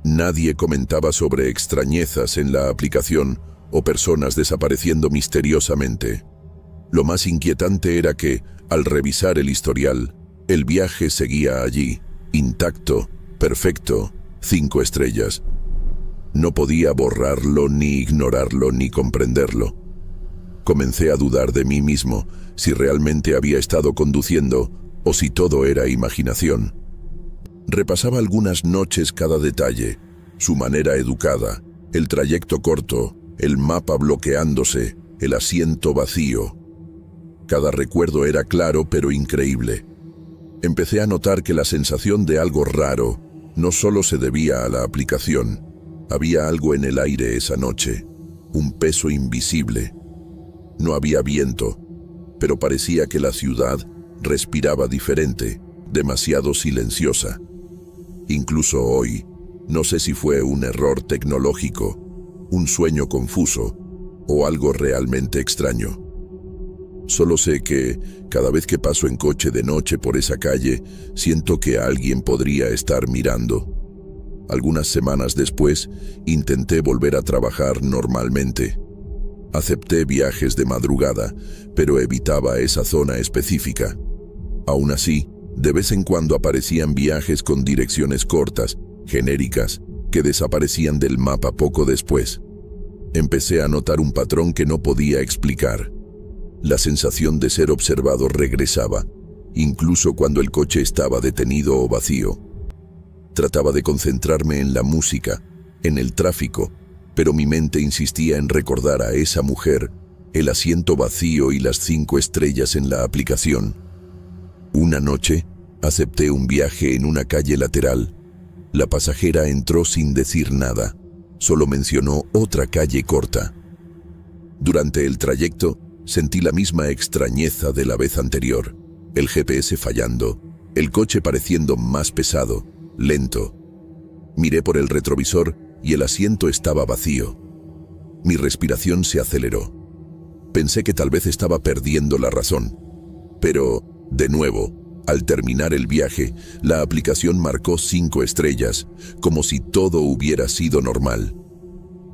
Nadie comentaba sobre extrañezas en la aplicación o personas desapareciendo misteriosamente. Lo más inquietante era que, al revisar el historial, el viaje seguía allí, intacto, perfecto, 5 estrellas. No podía borrarlo, ni ignorarlo, ni comprenderlo. Comencé a dudar de mí mismo, si realmente había estado conduciendo o si todo era imaginación. Repasaba algunas noches cada detalle, su manera educada, el trayecto corto, el mapa bloqueándose, el asiento vacío. Cada recuerdo era claro pero increíble. Empecé a notar que la sensación de algo raro no solo se debía a la aplicación. Había algo en el aire esa noche, un peso invisible. No había viento, pero parecía que la ciudad respiraba diferente, demasiado silenciosa. Incluso hoy, no sé si fue un error tecnológico, un sueño confuso o algo realmente extraño. Solo sé que, cada vez que paso en coche de noche por esa calle, siento que alguien podría estar mirando. Algunas semanas después, intenté volver a trabajar normalmente. Acepté viajes de madrugada, pero evitaba esa zona específica. Aún así, de vez en cuando aparecían viajes con direcciones cortas, genéricas, que desaparecían del mapa poco después. Empecé a notar un patrón que no podía explicar. La sensación de ser observado regresaba, incluso cuando el coche estaba detenido o vacío. Trataba de concentrarme en la música, en el tráfico, pero mi mente insistía en recordar a esa mujer, el asiento vacío y las 5 estrellas en la aplicación. Una noche, acepté un viaje en una calle lateral. La pasajera entró sin decir nada, solo mencionó otra calle corta. Durante el trayecto, sentí la misma extrañeza de la vez anterior, el GPS fallando, el coche pareciendo más pesado, lento. Miré por el retrovisor y el asiento estaba vacío. Mi respiración se aceleró. Pensé que tal vez estaba perdiendo la razón. Pero, de nuevo, al terminar el viaje, la aplicación marcó 5 estrellas, como si todo hubiera sido normal.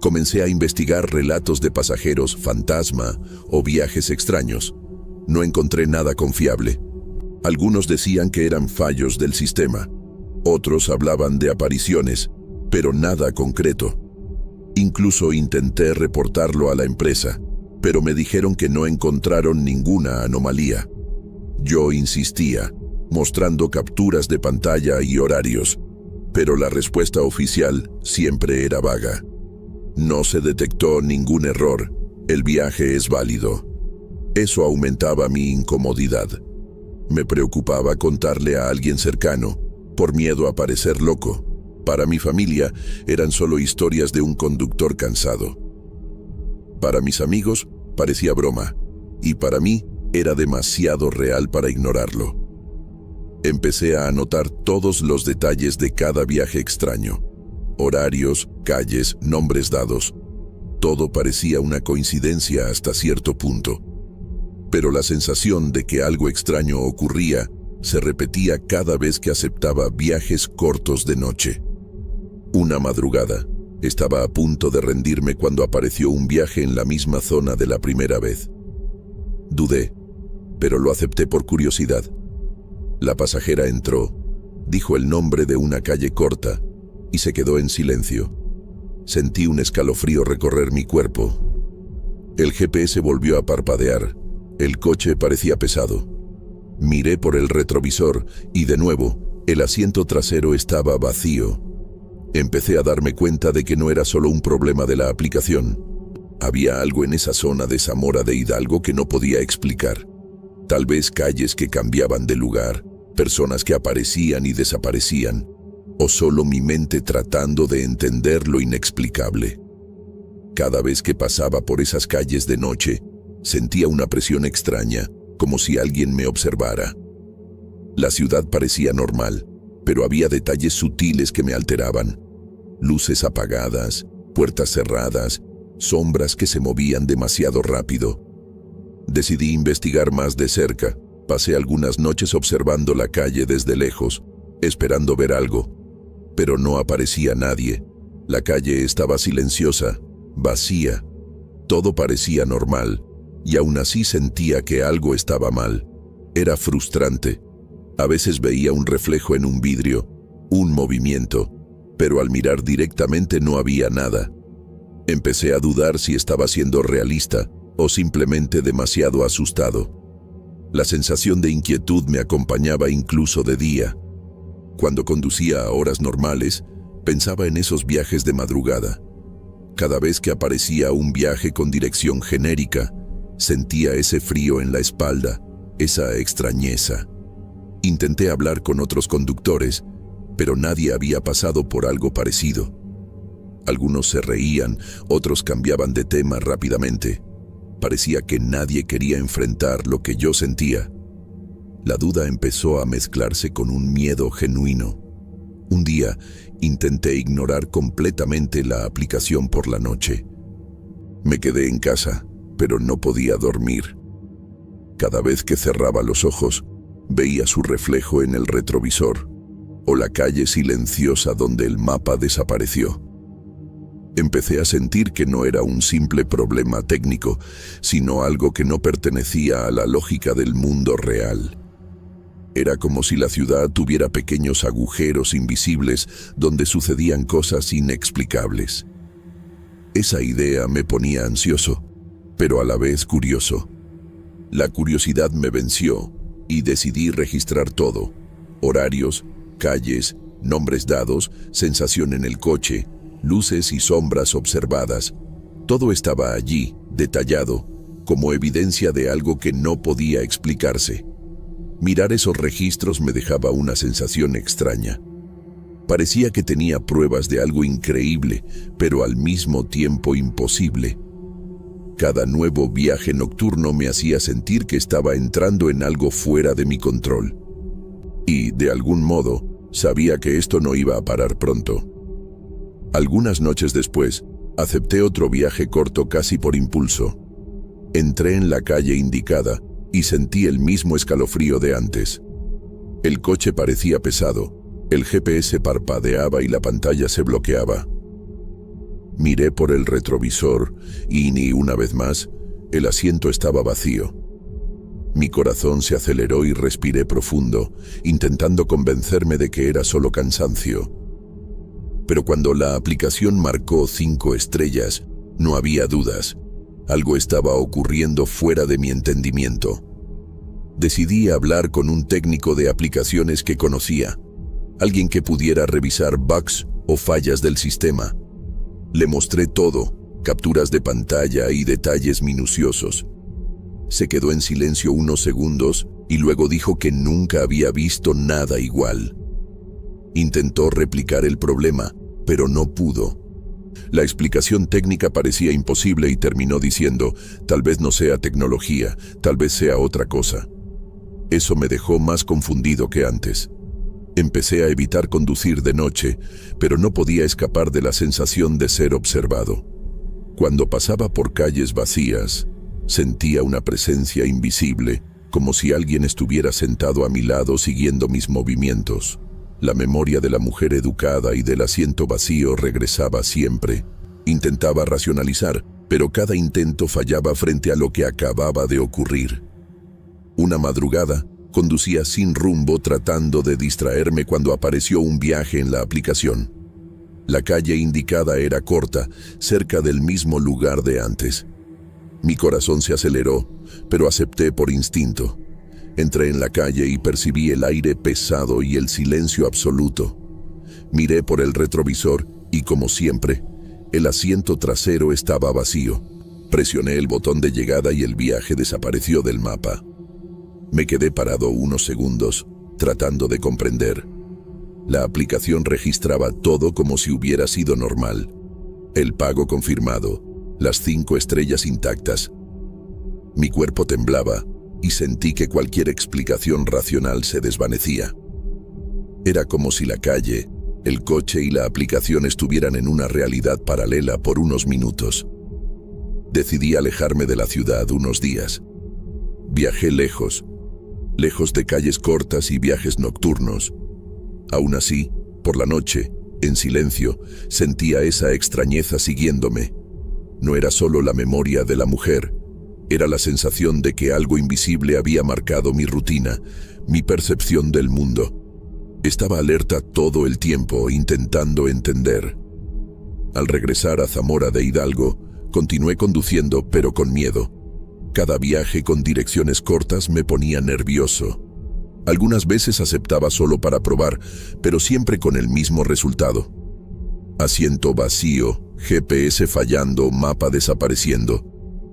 Comencé a investigar relatos de pasajeros fantasma o viajes extraños. No encontré nada confiable. Algunos decían que eran fallos del sistema. Otros hablaban de apariciones, pero nada concreto. Incluso intenté reportarlo a la empresa, pero me dijeron que no encontraron ninguna anomalía. Yo insistía, mostrando capturas de pantalla y horarios, pero la respuesta oficial siempre era vaga. No se detectó ningún error, el viaje es válido. Eso aumentaba mi incomodidad. Me preocupaba contarle a alguien cercano, por miedo a parecer loco. Para mi familia, eran solo historias de un conductor cansado. Para mis amigos, parecía broma, y para mí, era demasiado real para ignorarlo. Empecé a anotar todos los detalles de cada viaje extraño. Horarios, calles, nombres dados. Todo parecía una coincidencia hasta cierto punto. Pero la sensación de que algo extraño ocurría se repetía cada vez que aceptaba viajes cortos de noche. Una madrugada, estaba a punto de rendirme cuando apareció un viaje en la misma zona de la primera vez. Dudé, pero lo acepté por curiosidad. La pasajera entró, dijo el nombre de una calle corta y se quedó en silencio. Sentí un escalofrío recorrer mi cuerpo. El GPS volvió a parpadear. El coche parecía pesado. Miré por el retrovisor y de nuevo, el asiento trasero estaba vacío. Empecé a darme cuenta de que no era solo un problema de la aplicación. Había algo en esa zona de Zamora de Hidalgo que no podía explicar. Tal vez calles que cambiaban de lugar, personas que aparecían y desaparecían, o solo mi mente tratando de entender lo inexplicable. Cada vez que pasaba por esas calles de noche, sentía una presión extraña, como si alguien me observara. La ciudad parecía normal, pero había detalles sutiles que me alteraban. Luces apagadas, puertas cerradas, sombras que se movían demasiado rápido. Decidí investigar más de cerca. Pasé algunas noches observando la calle desde lejos, esperando ver algo. Pero no aparecía nadie. La calle estaba silenciosa, vacía. Todo parecía normal, y aún así sentía que algo estaba mal. Era frustrante. A veces veía un reflejo en un vidrio, un movimiento, pero al mirar directamente no había nada. Empecé a dudar si estaba siendo realista o simplemente demasiado asustado. La sensación de inquietud me acompañaba incluso de día. Cuando conducía a horas normales, pensaba en esos viajes de madrugada. Cada vez que aparecía un viaje con dirección genérica, sentía ese frío en la espalda, esa extrañeza. Intenté hablar con otros conductores, pero nadie había pasado por algo parecido. Algunos se reían, otros cambiaban de tema rápidamente. Parecía que nadie quería enfrentar lo que yo sentía. La duda empezó a mezclarse con un miedo genuino. Un día, intenté ignorar completamente la aplicación por la noche. Me quedé en casa, pero no podía dormir. Cada vez que cerraba los ojos, veía su reflejo en el retrovisor, o la calle silenciosa donde el mapa desapareció. Empecé a sentir que no era un simple problema técnico, sino algo que no pertenecía a la lógica del mundo real. Era como si la ciudad tuviera pequeños agujeros invisibles donde sucedían cosas inexplicables. Esa idea me ponía ansioso, pero a la vez curioso. La curiosidad me venció y decidí registrar todo: horarios, calles, nombres dados, sensación en el coche, luces y sombras observadas. Todo estaba allí, detallado, como evidencia de algo que no podía explicarse. Mirar esos registros me dejaba una sensación extraña. Parecía que tenía pruebas de algo increíble, pero al mismo tiempo imposible. Cada nuevo viaje nocturno me hacía sentir que estaba entrando en algo fuera de mi control. Y, de algún modo, sabía que esto no iba a parar pronto. Algunas noches después, acepté otro viaje corto casi por impulso. Entré en la calle indicada y sentí el mismo escalofrío de antes. El coche parecía pesado, el GPS parpadeaba y la pantalla se bloqueaba. Miré por el retrovisor y, ni una vez más, el asiento estaba vacío. Mi corazón se aceleró y respiré profundo, intentando convencerme de que era solo cansancio. Pero cuando la aplicación marcó 5 estrellas, no había dudas. Algo estaba ocurriendo fuera de mi entendimiento. Decidí hablar con un técnico de aplicaciones que conocía, alguien que pudiera revisar bugs o fallas del sistema. Le mostré todo, capturas de pantalla y detalles minuciosos. Se quedó en silencio unos segundos y luego dijo que nunca había visto nada igual. Intentó replicar el problema, pero no pudo. La explicación técnica parecía imposible y terminó diciendo, tal vez no sea tecnología, tal vez sea otra cosa. Eso me dejó más confundido que antes. Empecé a evitar conducir de noche, pero no podía escapar de la sensación de ser observado. Cuando pasaba por calles vacías, sentía una presencia invisible, como si alguien estuviera sentado a mi lado siguiendo mis movimientos. La memoria de la mujer educada y del asiento vacío regresaba siempre. Intentaba racionalizar, pero cada intento fallaba frente a lo que acababa de ocurrir. Una madrugada, conducía sin rumbo tratando de distraerme cuando apareció un viaje en la aplicación. La calle indicada era corta, cerca del mismo lugar de antes. Mi corazón se aceleró, pero acepté por instinto. Entré en la calle y percibí el aire pesado y el silencio absoluto. Miré por el retrovisor y, como siempre, el asiento trasero estaba vacío. Presioné el botón de llegada y el viaje desapareció del mapa. Me quedé parado unos segundos, tratando de comprender. La aplicación registraba todo como si hubiera sido normal. El pago confirmado, las 5 estrellas intactas. Mi cuerpo temblaba y sentí que cualquier explicación racional se desvanecía. Era como si la calle, el coche y la aplicación estuvieran en una realidad paralela por unos minutos. Decidí alejarme de la ciudad unos días. Viajé lejos de calles cortas y viajes nocturnos. Aún así, por la noche, en silencio, sentía esa extrañeza siguiéndome. No era solo la memoria de la mujer, era la sensación de que algo invisible había marcado mi rutina, mi percepción del mundo. Estaba alerta todo el tiempo, intentando entender. Al regresar a Zamora de Hidalgo, continué conduciendo, pero con miedo. Cada viaje con direcciones cortas me ponía nervioso. Algunas veces aceptaba solo para probar, pero siempre con el mismo resultado. Asiento vacío, GPS fallando, mapa desapareciendo.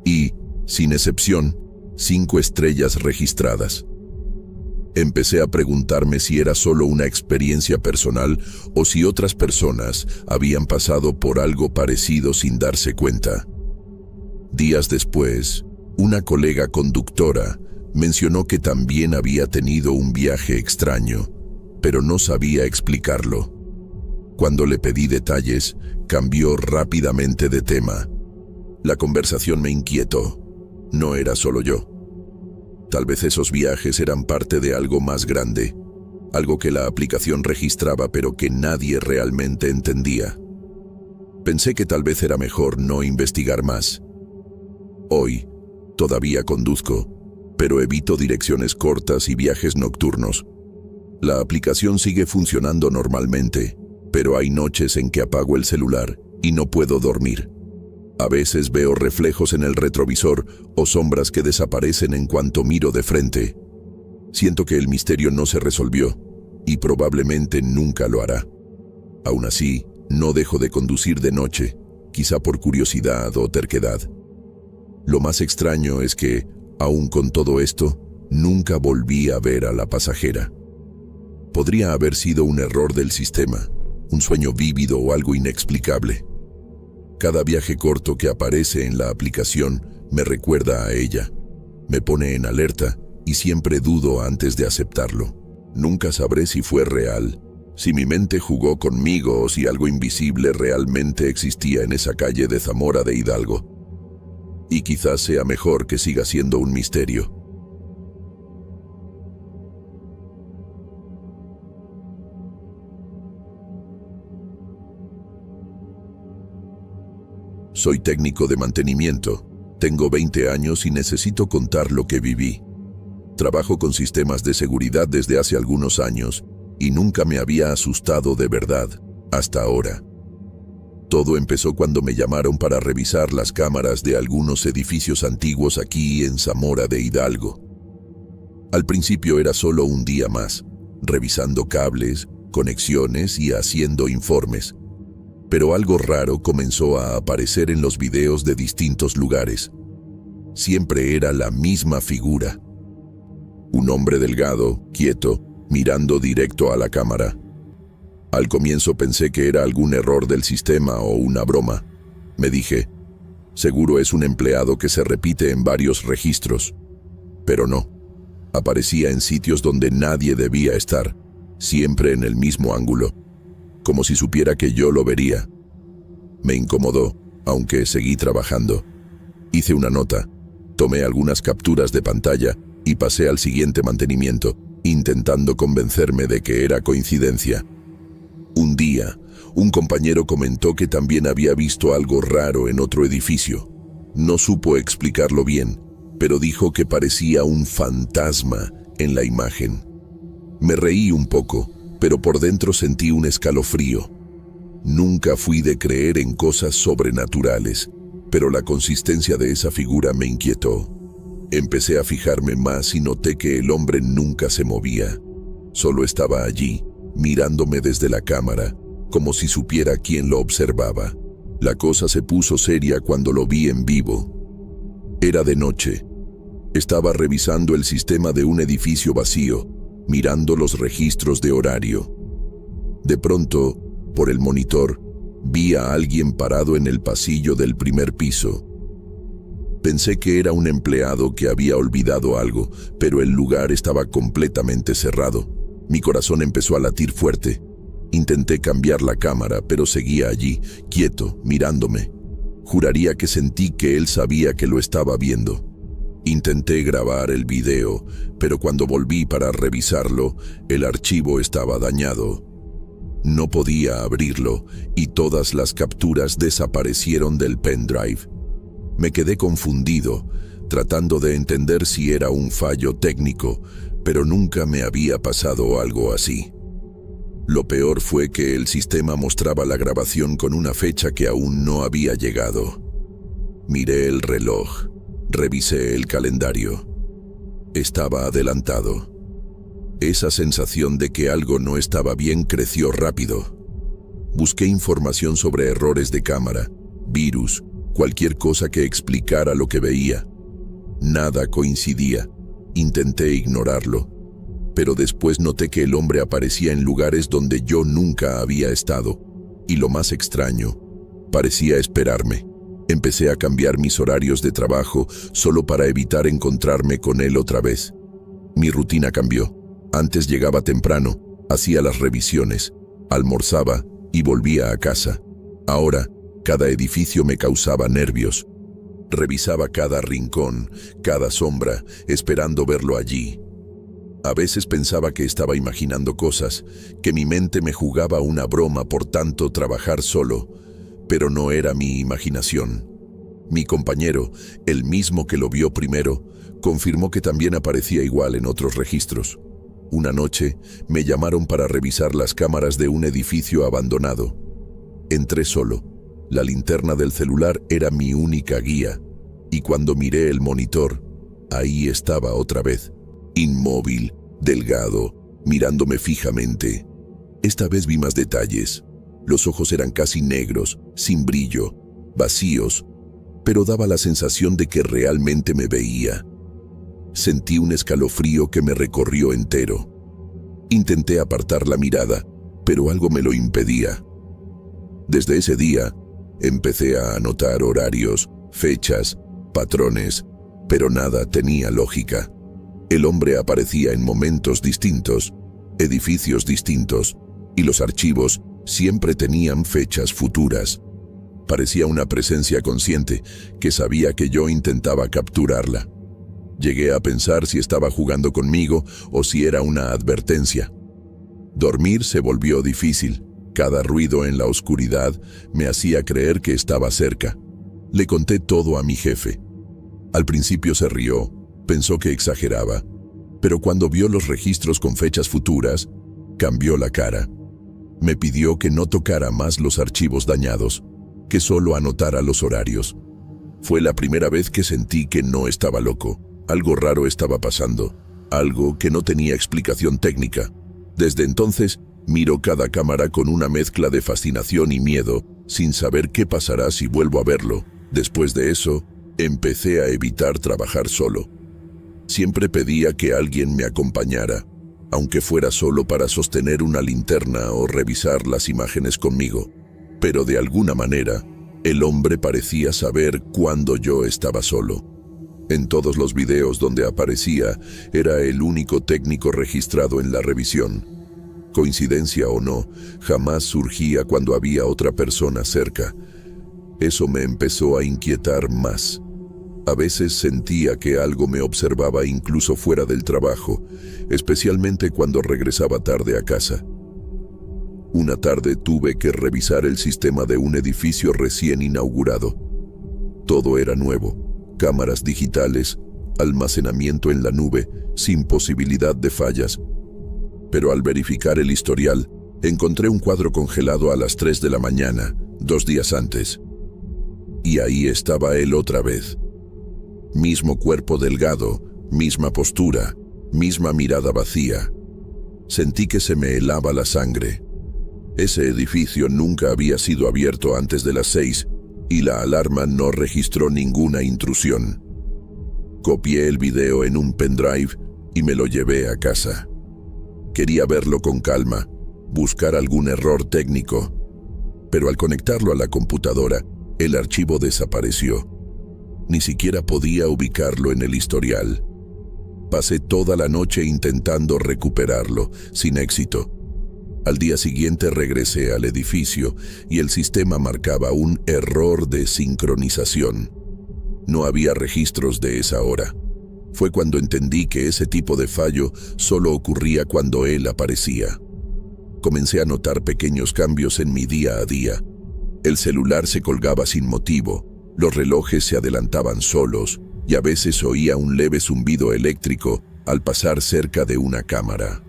Y, sin excepción, 5 estrellas registradas. Empecé a preguntarme si era solo una experiencia personal o si otras personas habían pasado por algo parecido sin darse cuenta. Días después, una colega conductora mencionó que también había tenido un viaje extraño, pero no sabía explicarlo. Cuando le pedí detalles, cambió rápidamente de tema. La conversación me inquietó. No era solo yo. Tal vez esos viajes eran parte de algo más grande, algo que la aplicación registraba pero que nadie realmente entendía. Pensé que tal vez era mejor no investigar más. Hoy, todavía conduzco, pero evito direcciones cortas y viajes nocturnos. La aplicación sigue funcionando normalmente, pero hay noches en que apago el celular y no puedo dormir. A veces veo reflejos en el retrovisor o sombras que desaparecen en cuanto miro de frente. Siento que el misterio no se resolvió y probablemente nunca lo hará. Aún así, no dejo de conducir de noche, quizá por curiosidad o terquedad. Lo más extraño es que, aún con todo esto, nunca volví a ver a la pasajera. Podría haber sido un error del sistema, un sueño vívido o algo inexplicable. Cada viaje corto que aparece en la aplicación me recuerda a ella, me pone en alerta y siempre dudo antes de aceptarlo. Nunca sabré si fue real, si mi mente jugó conmigo o si algo invisible realmente existía en esa calle de Zamora de Hidalgo. Y quizás sea mejor que siga siendo un misterio. Soy técnico de mantenimiento, tengo 20 años y necesito contar lo que viví. Trabajo con sistemas de seguridad desde hace algunos años y nunca me había asustado de verdad, hasta ahora. Todo empezó cuando me llamaron para revisar las cámaras de algunos edificios antiguos aquí en Zamora de Hidalgo. Al principio era solo un día más, revisando cables, conexiones y haciendo informes. Pero algo raro comenzó a aparecer en los videos de distintos lugares. Siempre era la misma figura. Un hombre delgado, quieto, mirando directo a la cámara. Al comienzo pensé que era algún error del sistema o una broma. Me dije, seguro es un empleado que se repite en varios registros. Pero no. Aparecía en sitios donde nadie debía estar, siempre en el mismo ángulo, como si supiera que yo lo vería. Me incomodó, aunque seguí trabajando. Hice una nota, tomé algunas capturas de pantalla y pasé al siguiente mantenimiento, intentando convencerme de que era coincidencia. Un día, un compañero comentó que también había visto algo raro en otro edificio. No supo explicarlo bien, pero dijo que parecía un fantasma en la imagen. Me reí un poco, pero por dentro sentí un escalofrío. Nunca fui de creer en cosas sobrenaturales, pero la consistencia de esa figura me inquietó. Empecé a fijarme más y noté que el hombre nunca se movía. Solo estaba allí, mirándome desde la cámara, como si supiera quién lo observaba. La cosa se puso seria cuando lo vi en vivo. Era de noche. Estaba revisando el sistema de un edificio vacío, mirando los registros de horario. De pronto, por el monitor, vi a alguien parado en el pasillo del primer piso. Pensé que era un empleado que había olvidado algo, pero el lugar estaba completamente cerrado. Mi corazón empezó a latir fuerte. Intenté cambiar la cámara, pero seguía allí, quieto, mirándome. Juraría que sentí que él sabía que lo estaba viendo. Intenté grabar el video, pero cuando volví para revisarlo, el archivo estaba dañado. No podía abrirlo y todas las capturas desaparecieron del pendrive. Me quedé confundido, tratando de entender si era un fallo técnico, pero nunca me había pasado algo así. Lo peor fue que el sistema mostraba la grabación con una fecha que aún no había llegado. Miré el reloj, revisé el calendario. Estaba adelantado. Esa sensación de que algo no estaba bien creció rápido. Busqué información sobre errores de cámara, virus, cualquier cosa que explicara lo que veía. Nada coincidía. Intenté ignorarlo, pero después noté que el hombre aparecía en lugares donde yo nunca había estado, y lo más extraño, parecía esperarme. Empecé a cambiar mis horarios de trabajo solo para evitar encontrarme con él otra vez. Mi rutina cambió. Antes llegaba temprano, hacía las revisiones, almorzaba y volvía a casa. Ahora, cada edificio me causaba nervios. Revisaba cada rincón, cada sombra, esperando verlo allí. A veces pensaba que estaba imaginando cosas, que mi mente me jugaba una broma por tanto trabajar solo, pero no era mi imaginación. Mi compañero, el mismo que lo vio primero, confirmó que también aparecía igual en otros registros. Una noche, me llamaron para revisar las cámaras de un edificio abandonado. Entré solo. La linterna del celular era mi única guía, y cuando miré el monitor, ahí estaba otra vez, inmóvil, delgado, mirándome fijamente. Esta vez vi más detalles. Los ojos eran casi negros, sin brillo, vacíos, pero daba la sensación de que realmente me veía. Sentí un escalofrío que me recorrió entero. Intenté apartar la mirada, pero algo me lo impedía. Desde ese día, empecé a anotar horarios, fechas, patrones, pero nada tenía lógica. El hombre aparecía en momentos distintos, edificios distintos, y los archivos siempre tenían fechas futuras. Parecía una presencia consciente que sabía que yo intentaba capturarla. Llegué a pensar si estaba jugando conmigo o si era una advertencia. Dormir se volvió difícil. Cada ruido en la oscuridad me hacía creer que estaba cerca. Le conté todo a mi jefe. Al principio se rió, pensó que exageraba, pero cuando vio los registros con fechas futuras, cambió la cara. Me pidió que no tocara más los archivos dañados, que solo anotara los horarios. Fue la primera vez que sentí que no estaba loco. Algo raro estaba pasando, algo que no tenía explicación técnica. Desde entonces, miro cada cámara con una mezcla de fascinación y miedo, sin saber qué pasará si vuelvo a verlo. Después de eso, empecé a evitar trabajar solo. Siempre pedía que alguien me acompañara, aunque fuera solo para sostener una linterna o revisar las imágenes conmigo. Pero de alguna manera, el hombre parecía saber cuándo yo estaba solo. En todos los videos donde aparecía, era el único técnico registrado en la revisión. Coincidencia o no, jamás surgía cuando había otra persona cerca. Eso me empezó a inquietar más. A veces sentía que algo me observaba incluso fuera del trabajo, especialmente cuando regresaba tarde a casa. Una tarde tuve que revisar el sistema de un edificio recién inaugurado. Todo era nuevo, cámaras digitales, almacenamiento en la nube, sin posibilidad de fallas. Pero al verificar el historial, encontré un cuadro congelado a las 3 de la mañana, 2 días antes. Y ahí estaba él otra vez. Mismo cuerpo delgado, misma postura, misma mirada vacía. Sentí que se me helaba la sangre. Ese edificio nunca había sido abierto antes de las 6 y la alarma no registró ninguna intrusión. Copié el video en un pendrive y me lo llevé a casa. Quería verlo con calma, buscar algún error técnico, pero al conectarlo a la computadora, el archivo desapareció. Ni siquiera podía ubicarlo en el historial. Pasé toda la noche intentando recuperarlo, sin éxito. Al día siguiente regresé al edificio y el sistema marcaba un error de sincronización. No había registros de esa hora. Fue cuando entendí que ese tipo de fallo solo ocurría cuando él aparecía. Comencé a notar pequeños cambios en mi día a día. El celular se colgaba sin motivo, los relojes se adelantaban solos y a veces oía un leve zumbido eléctrico al pasar cerca de una cámara.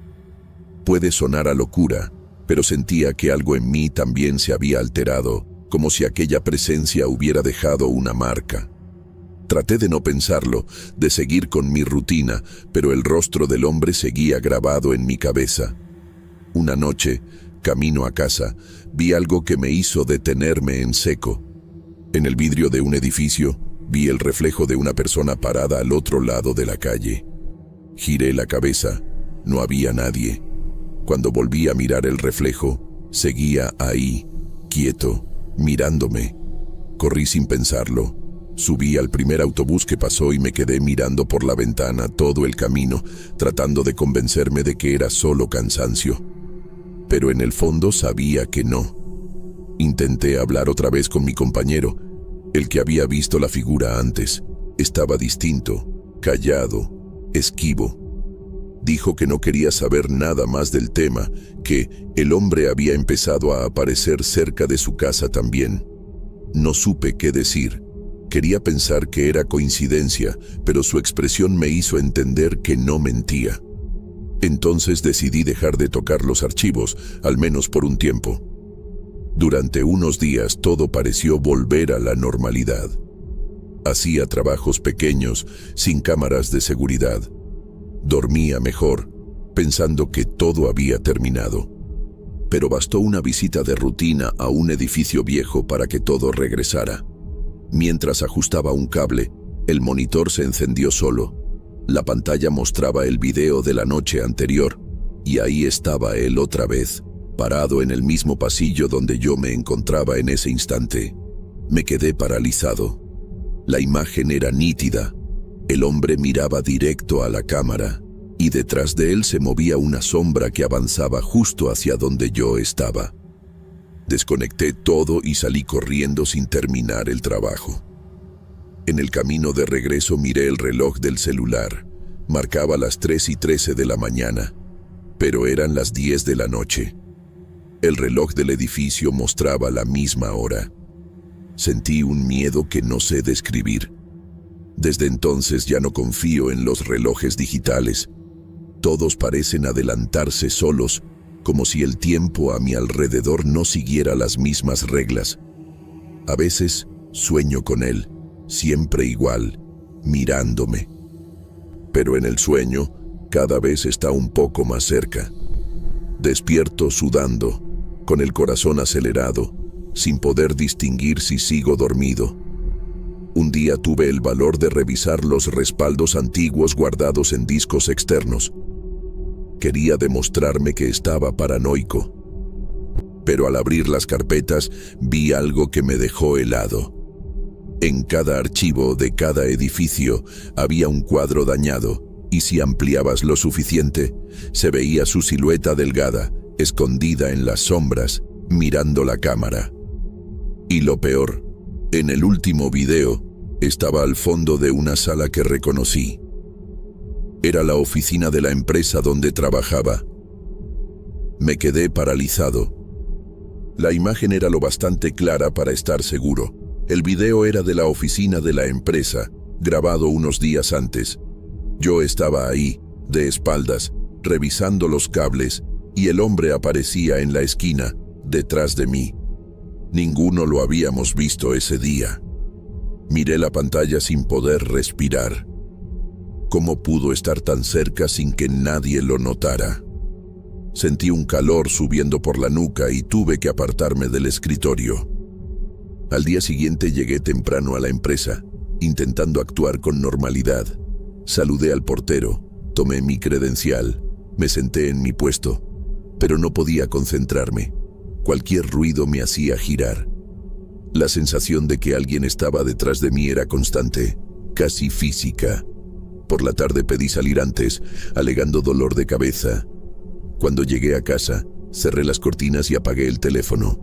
Puede sonar a locura, pero sentía que algo en mí también se había alterado, como si aquella presencia hubiera dejado una marca. Traté de no pensarlo, de seguir con mi rutina, pero el rostro del hombre seguía grabado en mi cabeza. Una noche, camino a casa, vi algo que me hizo detenerme en seco. En el vidrio de un edificio, vi el reflejo de una persona parada al otro lado de la calle. Giré la cabeza, no había nadie. Cuando volví a mirar el reflejo, seguía ahí, quieto, mirándome. Corrí sin pensarlo. Subí al primer autobús que pasó y me quedé mirando por la ventana todo el camino, tratando de convencerme de que era solo cansancio. Pero en el fondo sabía que no. Intenté hablar otra vez con mi compañero, el que había visto la figura antes. Estaba distinto, callado, esquivo. Dijo que no quería saber nada más del tema, que el hombre había empezado a aparecer cerca de su casa también. No supe qué decir. Quería pensar que era coincidencia, pero su expresión me hizo entender que no mentía. Entonces decidí dejar de tocar los archivos, al menos por un tiempo. Durante unos días todo pareció volver a la normalidad. Hacía trabajos pequeños, sin cámaras de seguridad. Dormía mejor, pensando que todo había terminado. Pero bastó una visita de rutina a un edificio viejo para que todo regresara. Mientras ajustaba un cable, el monitor se encendió solo. La pantalla mostraba el video de la noche anterior, y ahí estaba él otra vez, parado en el mismo pasillo donde yo me encontraba en ese instante. Me quedé paralizado. La imagen era nítida. El hombre miraba directo a la cámara, y detrás de él se movía una sombra que avanzaba justo hacia donde yo estaba. Desconecté todo y salí corriendo sin terminar el trabajo. En el camino de regreso miré el reloj del celular. Marcaba las 3:13 de la mañana, pero eran las 10 de la noche. El reloj del edificio mostraba la misma hora. Sentí un miedo que no sé describir. Desde entonces ya no confío en los relojes digitales. Todos parecen adelantarse solos, como si el tiempo a mi alrededor no siguiera las mismas reglas. A veces sueño con él, siempre igual, mirándome. Pero en el sueño, cada vez está un poco más cerca. Despierto sudando, con el corazón acelerado, sin poder distinguir si sigo dormido. Un día tuve el valor de revisar los respaldos antiguos guardados en discos externos. Quería demostrarme que estaba paranoico. Pero al abrir las carpetas, vi algo que me dejó helado. En cada archivo de cada edificio había un cuadro dañado, y si ampliabas lo suficiente, se veía su silueta delgada, escondida en las sombras, mirando la cámara. Y lo peor, en el último video, estaba al fondo de una sala que reconocí. Era la oficina de la empresa donde trabajaba. Me quedé paralizado. La imagen era lo bastante clara para estar seguro. El video era de la oficina de la empresa, grabado unos días antes. Yo estaba ahí, de espaldas, revisando los cables, y el hombre aparecía en la esquina, detrás de mí. Ninguno lo habíamos visto ese día. Miré la pantalla sin poder respirar. ¿Cómo pudo estar tan cerca sin que nadie lo notara? Sentí un calor subiendo por la nuca y tuve que apartarme del escritorio. Al día siguiente llegué temprano a la empresa, intentando actuar con normalidad. Saludé al portero, tomé mi credencial, me senté en mi puesto, pero no podía concentrarme. Cualquier ruido me hacía girar. La sensación de que alguien estaba detrás de mí era constante, casi física. Por la tarde pedí salir antes, alegando dolor de cabeza. Cuando llegué a casa, cerré las cortinas y apagué el teléfono.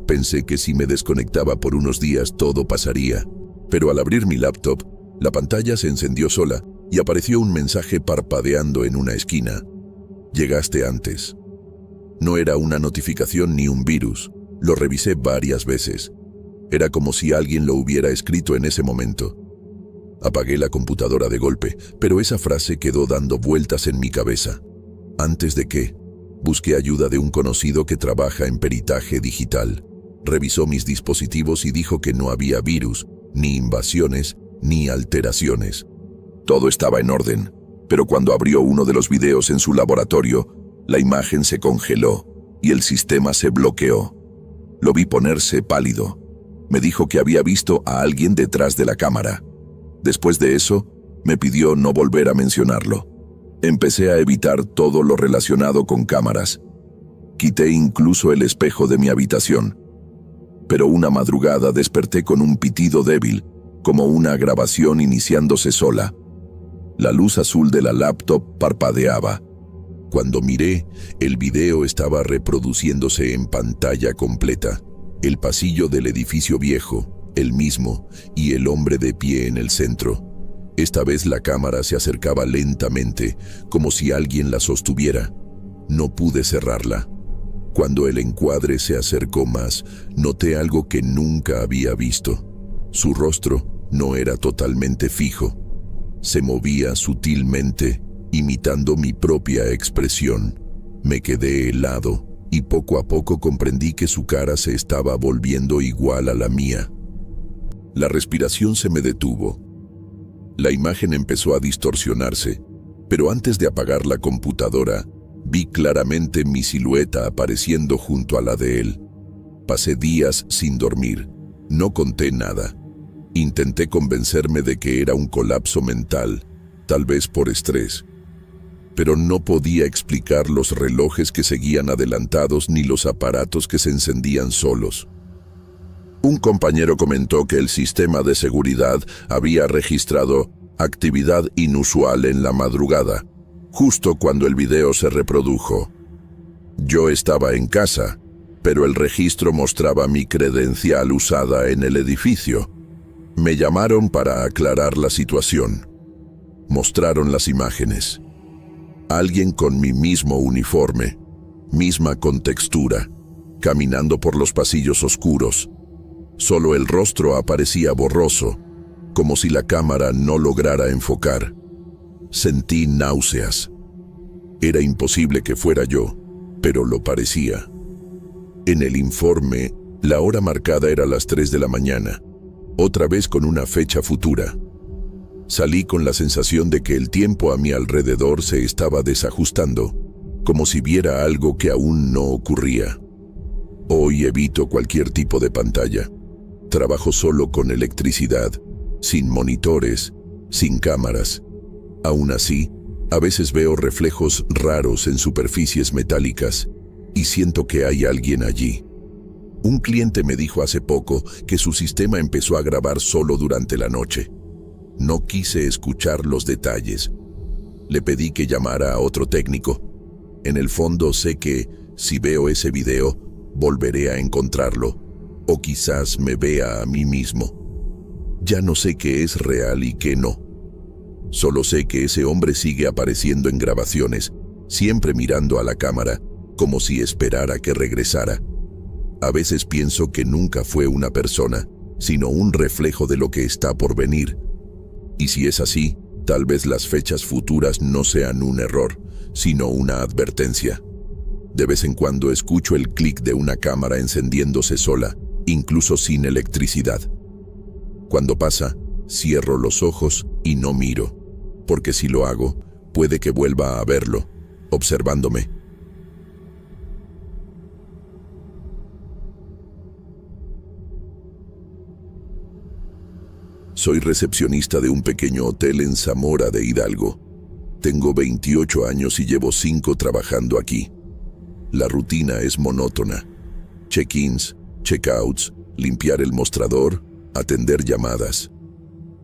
Pensé que si me desconectaba por unos días todo pasaría, pero al abrir mi laptop, la pantalla se encendió sola y apareció un mensaje parpadeando en una esquina. Llegaste antes. No era una notificación ni un virus, lo revisé varias veces. Era como si alguien lo hubiera escrito en ese momento. Apagué la computadora de golpe, pero esa frase quedó dando vueltas en mi cabeza. Antes de que, busqué ayuda de un conocido que trabaja en peritaje digital. Revisó mis dispositivos y dijo que no había virus, ni invasiones, ni alteraciones. Todo estaba en orden, pero cuando abrió uno de los videos en su laboratorio, la imagen se congeló y el sistema se bloqueó. Lo vi ponerse pálido. Me dijo que había visto a alguien detrás de la cámara. Después de eso, me pidió no volver a mencionarlo. Empecé a evitar todo lo relacionado con cámaras. Quité incluso el espejo de mi habitación. Pero una madrugada desperté con un pitido débil, como una grabación iniciándose sola. La luz azul de la laptop parpadeaba. Cuando miré, el video estaba reproduciéndose en pantalla completa. El pasillo del edificio viejo, el mismo, y el hombre de pie en el centro. Esta vez la cámara se acercaba lentamente, como si alguien la sostuviera. No pude cerrarla. Cuando el encuadre se acercó más, noté algo que nunca había visto. Su rostro no era totalmente fijo. Se movía sutilmente, imitando mi propia expresión. Me quedé helado y poco a poco comprendí que su cara se estaba volviendo igual a la mía. La respiración se me detuvo. La imagen empezó a distorsionarse, pero antes de apagar la computadora, vi claramente mi silueta apareciendo junto a la de él. Pasé días sin dormir. No conté nada. Intenté convencerme de que era un colapso mental, tal vez por estrés. Pero no podía explicar los relojes que seguían adelantados ni los aparatos que se encendían solos. Un compañero comentó que el sistema de seguridad había registrado actividad inusual en la madrugada, justo cuando el video se reprodujo. Yo estaba en casa, pero el registro mostraba mi credencial usada en el edificio. Me llamaron para aclarar la situación. Mostraron las imágenes. Alguien con mi mismo uniforme, misma contextura, caminando por los pasillos oscuros. Solo el rostro aparecía borroso, como si la cámara no lograra enfocar. Sentí náuseas. Era imposible que fuera yo, pero lo parecía. En el informe, la hora marcada era las 3 de la mañana, otra vez con una fecha futura. Salí con la sensación de que el tiempo a mi alrededor se estaba desajustando, como si viera algo que aún no ocurría. Hoy evito cualquier tipo de pantalla. Trabajo solo con electricidad, sin monitores, sin cámaras. Aún así, A veces veo reflejos raros en superficies metálicas y siento que hay alguien allí. Un cliente me dijo hace poco que su sistema empezó a grabar solo durante la noche. No quise escuchar los detalles. Le pedí que llamara a otro técnico. En el fondo sé que, si veo ese video, volveré a encontrarlo, o quizás me vea a mí mismo. Ya no sé qué es real y qué no. Solo sé que ese hombre sigue apareciendo en grabaciones, siempre mirando a la cámara, como si esperara que regresara. A veces pienso que nunca fue una persona, sino un reflejo de lo que está por venir. Y si es así, tal vez las fechas futuras no sean un error, sino una advertencia. De vez en cuando escucho el clic de una cámara encendiéndose sola, incluso sin electricidad. Cuando pasa, cierro los ojos y no miro, porque si lo hago, puede que vuelva a verlo, observándome. Soy recepcionista de un pequeño hotel en Zamora de Hidalgo. Tengo 28 años y llevo 5 trabajando aquí. La rutina es monótona. Check-ins, check-outs, limpiar el mostrador, atender llamadas.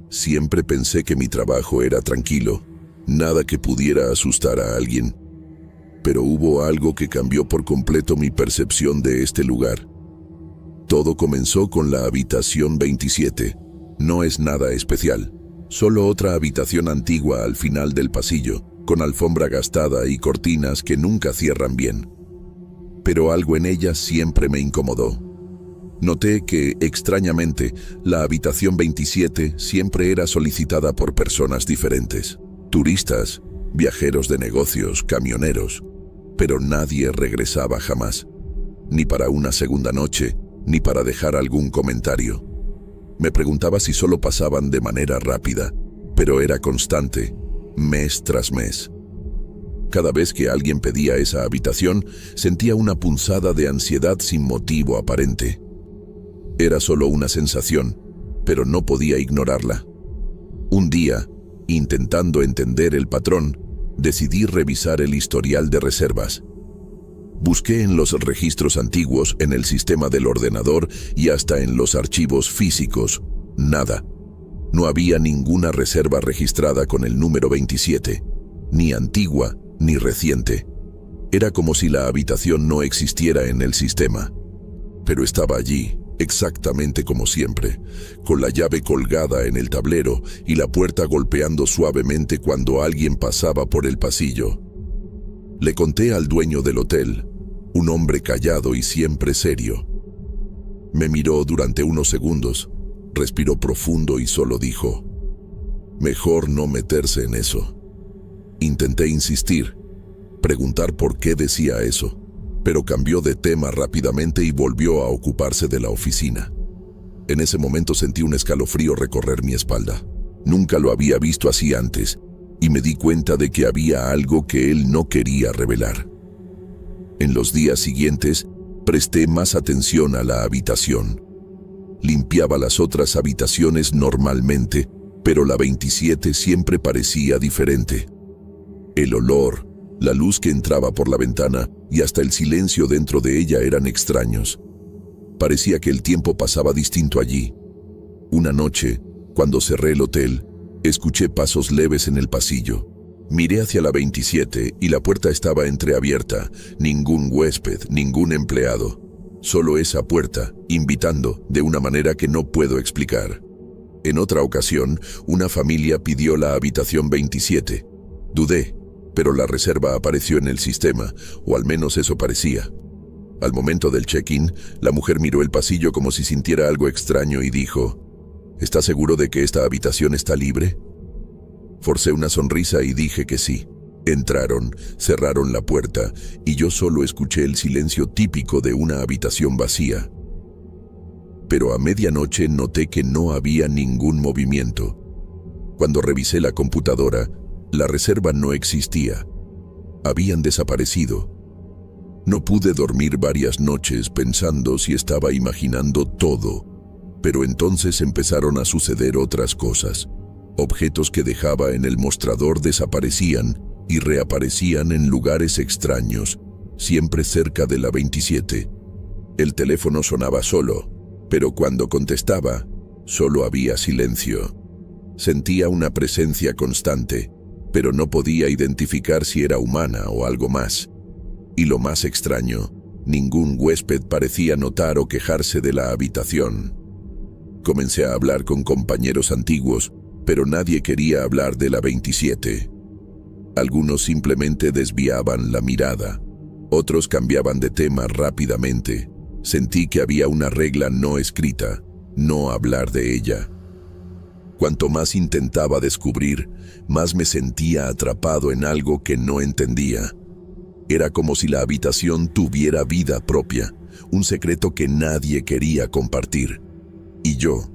Siempre pensé que mi trabajo era tranquilo, nada que pudiera asustar a alguien. Pero hubo algo que cambió por completo mi percepción de este lugar. Todo comenzó con la habitación 27. No es nada especial, solo otra habitación antigua al final del pasillo, con alfombra gastada y cortinas que nunca cierran bien. Pero algo en ella siempre me incomodó. Noté que, extrañamente, la habitación 27 siempre era solicitada por personas diferentes. Turistas, viajeros de negocios, camioneros. Pero nadie regresaba jamás. Ni para una segunda noche, ni para dejar algún comentario. Me preguntaba si solo pasaban de manera rápida, pero era constante, mes tras mes. Cada vez que alguien pedía esa habitación, sentía una punzada de ansiedad sin motivo aparente. Era solo una sensación, pero no podía ignorarla. Un día, intentando entender el patrón, decidí revisar el historial de reservas. Busqué en los registros antiguos, en el sistema del ordenador y hasta en los archivos físicos. Nada. No había ninguna reserva registrada con el número 27, ni antigua ni reciente. Era como si la habitación no existiera en el sistema. Pero estaba allí, exactamente como siempre, con la llave colgada en el tablero y la puerta golpeando suavemente cuando alguien pasaba por el pasillo. Le conté al dueño del hotel, un hombre callado y siempre serio. Me miró durante unos segundos, respiró profundo y solo dijo: «Mejor no meterse en eso». Intenté insistir, preguntar por qué decía eso, pero cambió de tema rápidamente y volvió a ocuparse de la oficina. En ese momento sentí un escalofrío recorrer mi espalda. Nunca lo había visto así antes, y me di cuenta de que había algo que él no quería revelar. En los días siguientes, presté más atención a la habitación. Limpiaba las otras habitaciones normalmente, pero la 27 siempre parecía diferente. El olor, la luz que entraba por la ventana y hasta el silencio dentro de ella eran extraños. Parecía que el tiempo pasaba distinto allí. Una noche, cuando cerré el hotel, escuché pasos leves en el pasillo. Miré hacia la 27 y la puerta estaba entreabierta. Ningún huésped, ningún empleado. Solo esa puerta, invitando de una manera que no puedo explicar. En otra ocasión, una familia pidió la habitación 27. Dudé, pero la reserva apareció en el sistema, o al menos eso parecía. Al momento del check-in, la mujer miró el pasillo como si sintiera algo extraño y dijo: «¿Estás seguro de que esta habitación está libre?». Forcé una sonrisa y dije que sí. Entraron, cerraron la puerta, y yo solo escuché el silencio típico de una habitación vacía. Pero a medianoche noté que no había ningún movimiento. Cuando revisé la computadora, la reserva no existía. Habían desaparecido. No pude dormir varias noches pensando si estaba imaginando todo, pero entonces empezaron a suceder otras cosas. Objetos que dejaba en el mostrador desaparecían y reaparecían en lugares extraños, siempre cerca de la 27. El teléfono sonaba solo, pero cuando contestaba, solo había silencio. Sentía una presencia constante, pero no podía identificar si era humana o algo más. Y lo más extraño, ningún huésped parecía notar o quejarse de la habitación. Comencé a hablar con compañeros antiguos, pero nadie quería hablar de la 27. Algunos simplemente desviaban la mirada, otros cambiaban de tema rápidamente. Sentí que había una regla no escrita, no hablar de ella. Cuanto más intentaba descubrir, más me sentía atrapado en algo que no entendía. Era como si la habitación tuviera vida propia, un secreto que nadie quería compartir. Y yo,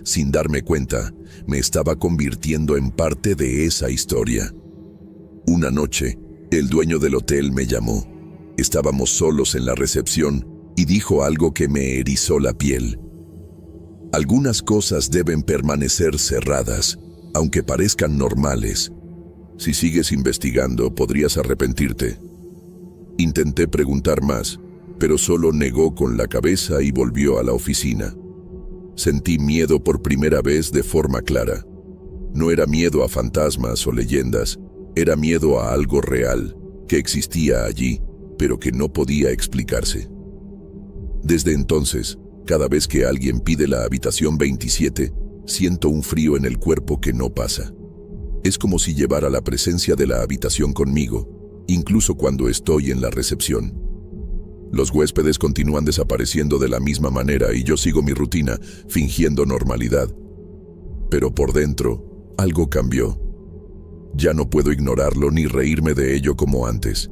sin darme cuenta, me estaba convirtiendo en parte de esa historia. Una noche, el dueño del hotel me llamó. Estábamos solos en la recepción y dijo algo que me erizó la piel. Algunas cosas deben permanecer cerradas, aunque parezcan normales. Si sigues investigando, podrías arrepentirte. Intenté preguntar más, pero solo negó con la cabeza y volvió a la oficina. Sentí miedo por primera vez de forma clara. No era miedo a fantasmas o leyendas, era miedo a algo real, que existía allí, pero que no podía explicarse. Desde entonces, cada vez que alguien pide la habitación 27, siento un frío en el cuerpo que no pasa. Es como si llevara la presencia de la habitación conmigo, incluso cuando estoy en la recepción. Los huéspedes continúan desapareciendo de la misma manera y yo sigo mi rutina, fingiendo normalidad. Pero por dentro, algo cambió. Ya no puedo ignorarlo ni reírme de ello como antes.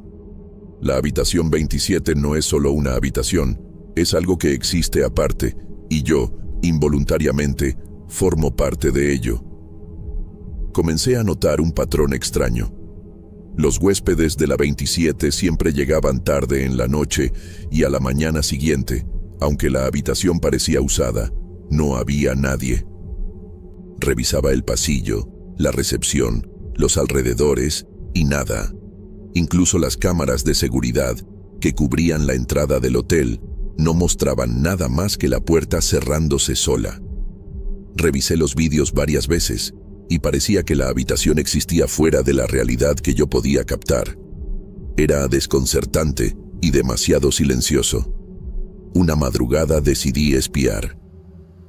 La habitación 27 no es solo una habitación, es algo que existe aparte, y yo, involuntariamente, formo parte de ello. Comencé a notar un patrón extraño. Los huéspedes de la 27 siempre llegaban tarde en la noche y a la mañana siguiente, aunque la habitación parecía usada, no había nadie. Revisaba el pasillo, la recepción, los alrededores y nada. Incluso las cámaras de seguridad que cubrían la entrada del hotel no mostraban nada más que la puerta cerrándose sola. Revisé los vídeos varias veces y parecía que la habitación existía fuera de la realidad que yo podía captar. Era desconcertante y demasiado silencioso. Una madrugada decidí espiar.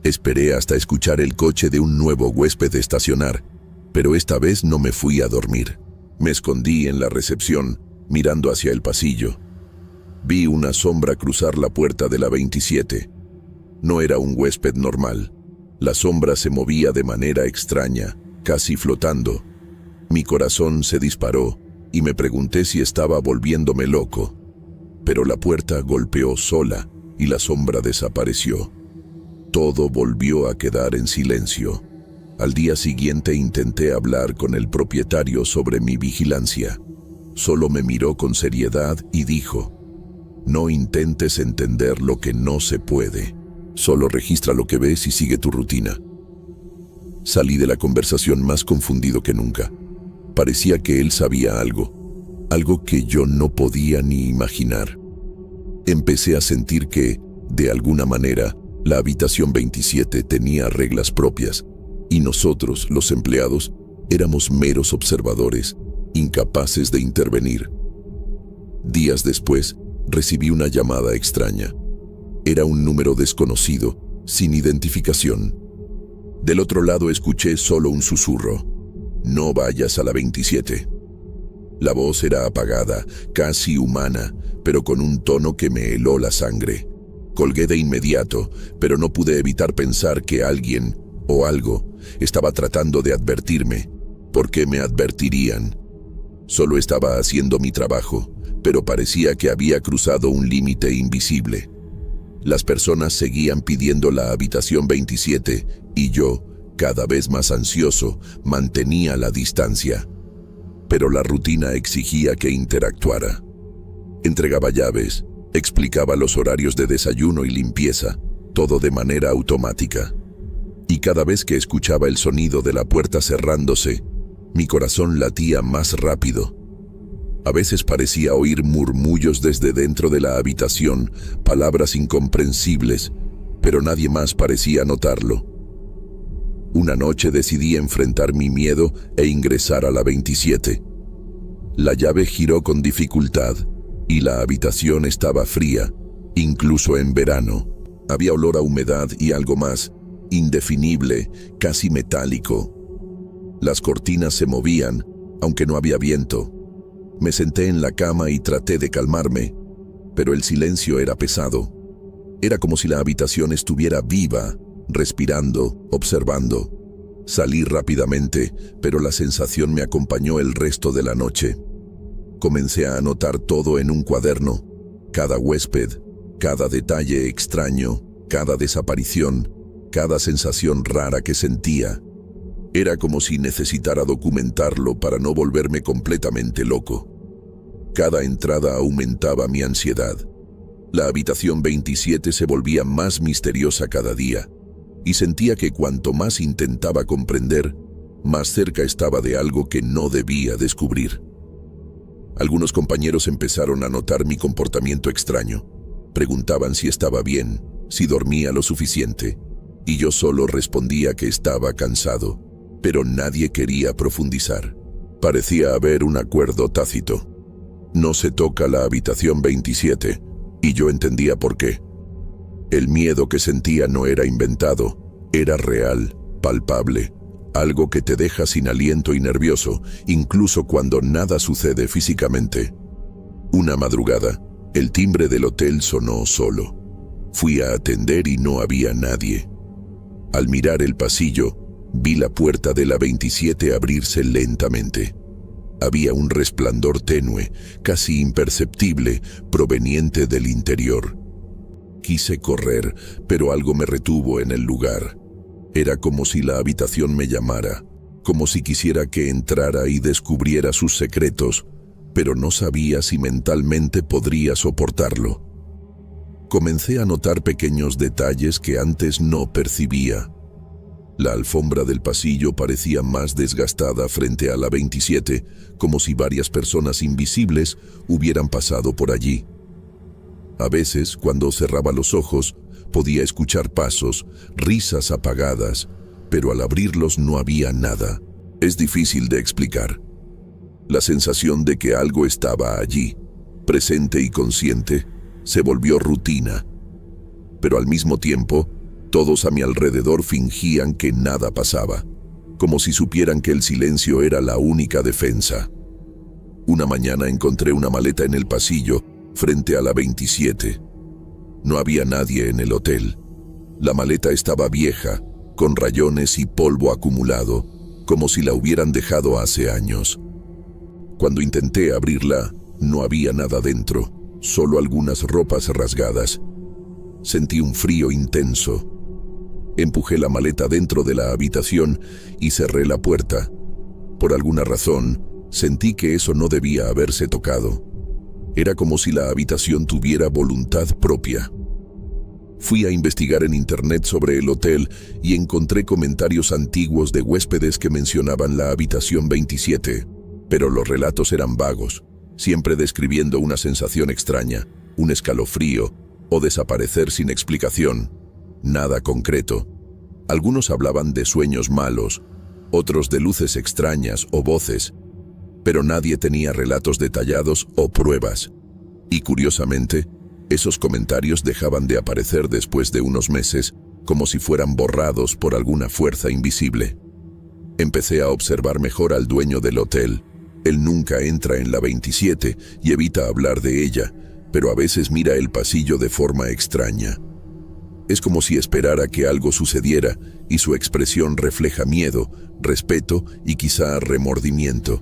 Esperé hasta escuchar el coche de un nuevo huésped estacionar, pero esta vez no me fui a dormir. Me escondí en la recepción, mirando hacia el pasillo. Vi una sombra cruzar la puerta de la 27. No era un huésped normal. La sombra se movía de manera extraña, casi flotando. Mi corazón se disparó y me pregunté si estaba volviéndome loco. Pero la puerta golpeó sola y la sombra desapareció. Todo volvió a quedar en silencio. Al día siguiente intenté hablar con el propietario sobre mi vigilancia. Solo me miró con seriedad y dijo: "No intentes entender lo que no se puede. Solo registra lo que ves y sigue tu rutina". Salí de la conversación más confundido que nunca. Parecía que él sabía algo que yo no podía ni imaginar. Empecé a sentir que, de alguna manera, la habitación 27 tenía reglas propias, y nosotros, los empleados, éramos meros observadores, incapaces de intervenir. Días después, recibí una llamada extraña. Era un número desconocido, sin identificación. Del otro lado escuché solo un susurro: "No vayas a la 27". La voz era apagada, casi humana, pero con un tono que me heló la sangre. Colgué de inmediato, pero no pude evitar pensar que alguien, o algo, estaba tratando de advertirme. ¿Por qué me advertirían? Solo estaba haciendo mi trabajo, pero parecía que había cruzado un límite invisible. Las personas seguían pidiendo la habitación 27 y yo, cada vez más ansioso, mantenía la distancia. Pero la rutina exigía que interactuara. Entregaba llaves, explicaba los horarios de desayuno y limpieza, todo de manera automática. Y cada vez que escuchaba el sonido de la puerta cerrándose, mi corazón latía más rápido. A veces parecía oír murmullos desde dentro de la habitación, palabras incomprensibles, pero nadie más parecía notarlo. Una noche decidí enfrentar mi miedo e ingresar a la 27. La llave giró con dificultad y la habitación estaba fría, incluso en verano. Había olor a humedad y algo más, indefinible, casi metálico. Las cortinas se movían, aunque no había viento. Me senté en la cama y traté de calmarme, pero el silencio era pesado. Era como si la habitación estuviera viva, respirando, observando. Salí rápidamente, pero la sensación me acompañó el resto de la noche. Comencé a anotar todo en un cuaderno, cada huésped, cada detalle extraño, cada desaparición, cada sensación rara que sentía. Era como si necesitara documentarlo para no volverme completamente loco. Cada entrada aumentaba mi ansiedad. La habitación 27 se volvía más misteriosa cada día, y sentía que cuanto más intentaba comprender, más cerca estaba de algo que no debía descubrir. Algunos compañeros empezaron a notar mi comportamiento extraño. Preguntaban si estaba bien, si dormía lo suficiente, y yo solo respondía que estaba cansado, pero nadie quería profundizar. Parecía haber un acuerdo tácito. No se toca la habitación 27, y yo entendía por qué. El miedo que sentía no era inventado, era real, palpable, algo que te deja sin aliento y nervioso, incluso cuando nada sucede físicamente. Una madrugada, el timbre del hotel sonó solo. Fui a atender y no había nadie. Al mirar el pasillo, vi la puerta de la 27 abrirse lentamente. Había un resplandor tenue, casi imperceptible, proveniente del interior. Quise correr, pero algo me retuvo en el lugar. Era como si la habitación me llamara, como si quisiera que entrara y descubriera sus secretos, pero no sabía si mentalmente podría soportarlo. Comencé a notar pequeños detalles que antes no percibía. La alfombra del pasillo parecía más desgastada frente a la 27, como si varias personas invisibles hubieran pasado por allí. A veces, cuando cerraba los ojos, podía escuchar pasos, risas apagadas, pero al abrirlos no había nada. Es difícil de explicar. La sensación de que algo estaba allí, presente y consciente, se volvió rutina. Pero al mismo tiempo, todos a mi alrededor fingían que nada pasaba, como si supieran que el silencio era la única defensa. Una mañana encontré una maleta en el pasillo, frente a la 27. No había nadie en el hotel. La maleta estaba vieja, con rayones y polvo acumulado, como si la hubieran dejado hace años. Cuando intenté abrirla, no había nada dentro, solo algunas ropas rasgadas. Sentí un frío intenso. Empujé la maleta dentro de la habitación y cerré la puerta. Por alguna razón, sentí que eso no debía haberse tocado. Era como si la habitación tuviera voluntad propia. Fui a investigar en internet sobre el hotel y encontré comentarios antiguos de huéspedes que mencionaban la habitación 27, pero los relatos eran vagos, siempre describiendo una sensación extraña, un escalofrío o desaparecer sin explicación. Nada concreto. Algunos hablaban de sueños malos, otros de luces extrañas o voces, pero nadie tenía relatos detallados o pruebas. Y curiosamente, esos comentarios dejaban de aparecer después de unos meses, como si fueran borrados por alguna fuerza invisible. Empecé a observar mejor al dueño del hotel. Él nunca entra en la 27 y evita hablar de ella, pero a veces mira el pasillo de forma extraña. Es como si esperara que algo sucediera, y su expresión refleja miedo, respeto y quizá remordimiento.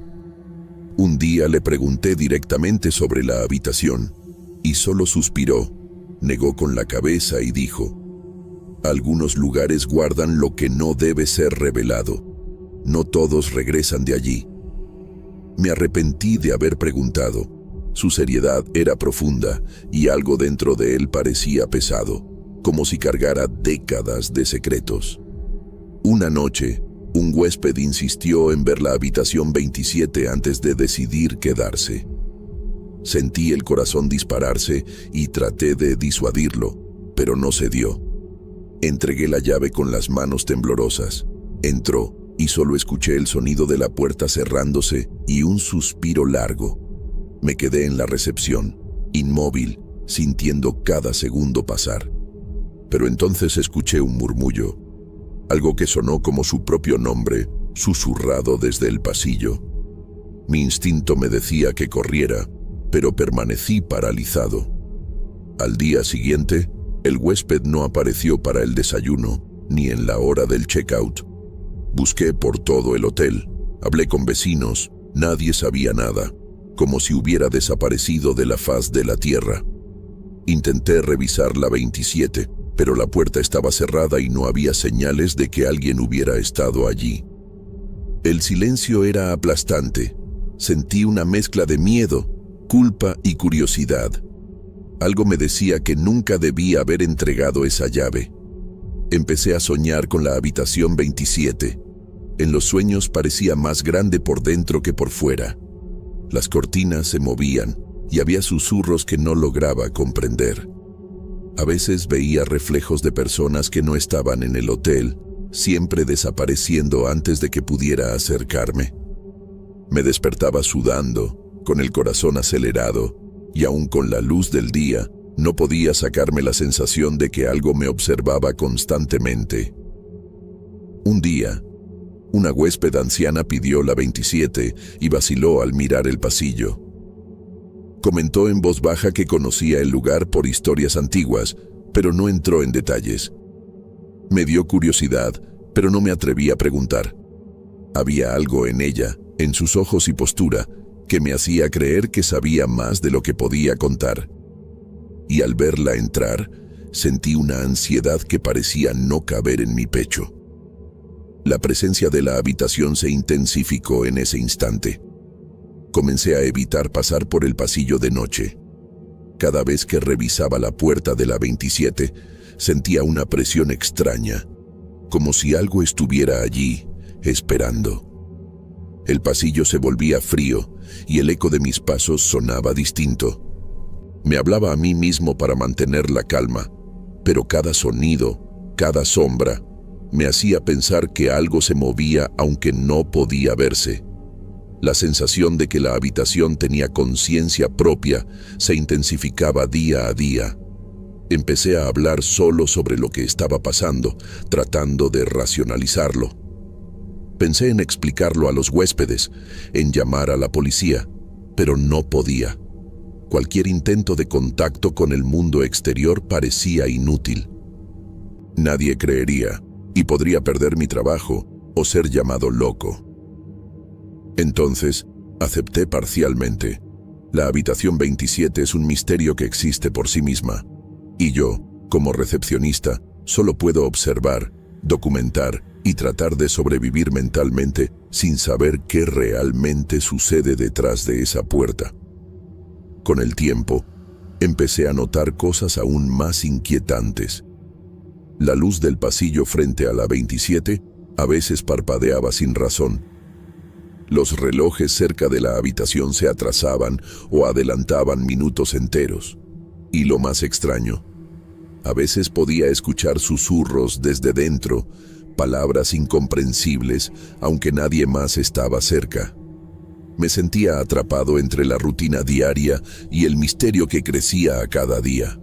Un día le pregunté directamente sobre la habitación, y solo suspiró, negó con la cabeza y dijo: «Algunos lugares guardan lo que no debe ser revelado. No todos regresan de allí». Me arrepentí de haber preguntado. Su seriedad era profunda, y algo dentro de él parecía pesado, como si cargara décadas de secretos. Una noche, un huésped insistió en ver la habitación 27 antes de decidir quedarse. Sentí el corazón dispararse y traté de disuadirlo, pero no se dio. Entregué la llave con las manos temblorosas. Entró y solo escuché el sonido de la puerta cerrándose y un suspiro largo. Me quedé en la recepción, inmóvil, sintiendo cada segundo pasar. Pero entonces escuché un murmullo, algo que sonó como su propio nombre, susurrado desde el pasillo. Mi instinto me decía que corriera, pero permanecí paralizado. Al día siguiente, el huésped no apareció para el desayuno, ni en la hora del check-out. Busqué por todo el hotel, hablé con vecinos, nadie sabía nada, como si hubiera desaparecido de la faz de la tierra. Intenté revisar la 27, pero la puerta estaba cerrada y no había señales de que alguien hubiera estado allí. El silencio era aplastante. Sentí una mezcla de miedo, culpa y curiosidad. Algo me decía que nunca debía haber entregado esa llave. Empecé a soñar con la habitación 27. En los sueños parecía más grande por dentro que por fuera. Las cortinas se movían y había susurros que no lograba comprender. A veces veía reflejos de personas que no estaban en el hotel, siempre desapareciendo antes de que pudiera acercarme. Me despertaba sudando, con el corazón acelerado, y aún con la luz del día, no podía sacarme la sensación de que algo me observaba constantemente. Un día, una huésped anciana pidió la 27 y vaciló al mirar el pasillo. Comentó en voz baja que conocía el lugar por historias antiguas, pero no entró en detalles. Me dio curiosidad, pero no me atreví a preguntar. Había algo en ella, en sus ojos y postura, que me hacía creer que sabía más de lo que podía contar. Y al verla entrar, sentí una ansiedad que parecía no caber en mi pecho. La presencia de la habitación se intensificó en ese instante. Comencé a evitar pasar por el pasillo de noche. Cada vez que revisaba la puerta de la 27, sentía una presión extraña, como si algo estuviera allí, esperando. El pasillo se volvía frío y el eco de mis pasos sonaba distinto. Me hablaba a mí mismo para mantener la calma, pero cada sonido, cada sombra, me hacía pensar que algo se movía aunque no podía verse. La sensación de que la habitación tenía conciencia propia se intensificaba día a día. Empecé a hablar solo sobre lo que estaba pasando, tratando de racionalizarlo. Pensé en explicarlo a los huéspedes, en llamar a la policía, pero no podía. Cualquier intento de contacto con el mundo exterior parecía inútil. Nadie creería, y podría perder mi trabajo o ser llamado loco. Entonces, acepté parcialmente. La habitación 27 es un misterio que existe por sí misma, y yo, como recepcionista, solo puedo observar, documentar y tratar de sobrevivir mentalmente sin saber qué realmente sucede detrás de esa puerta. Con el tiempo, empecé a notar cosas aún más inquietantes. La luz del pasillo frente a la 27 a veces parpadeaba sin razón. Los relojes cerca de la habitación se atrasaban o adelantaban minutos enteros. Y lo más extraño, a veces podía escuchar susurros desde dentro, palabras incomprensibles, aunque nadie más estaba cerca. Me sentía atrapado entre la rutina diaria y el misterio que crecía a cada día.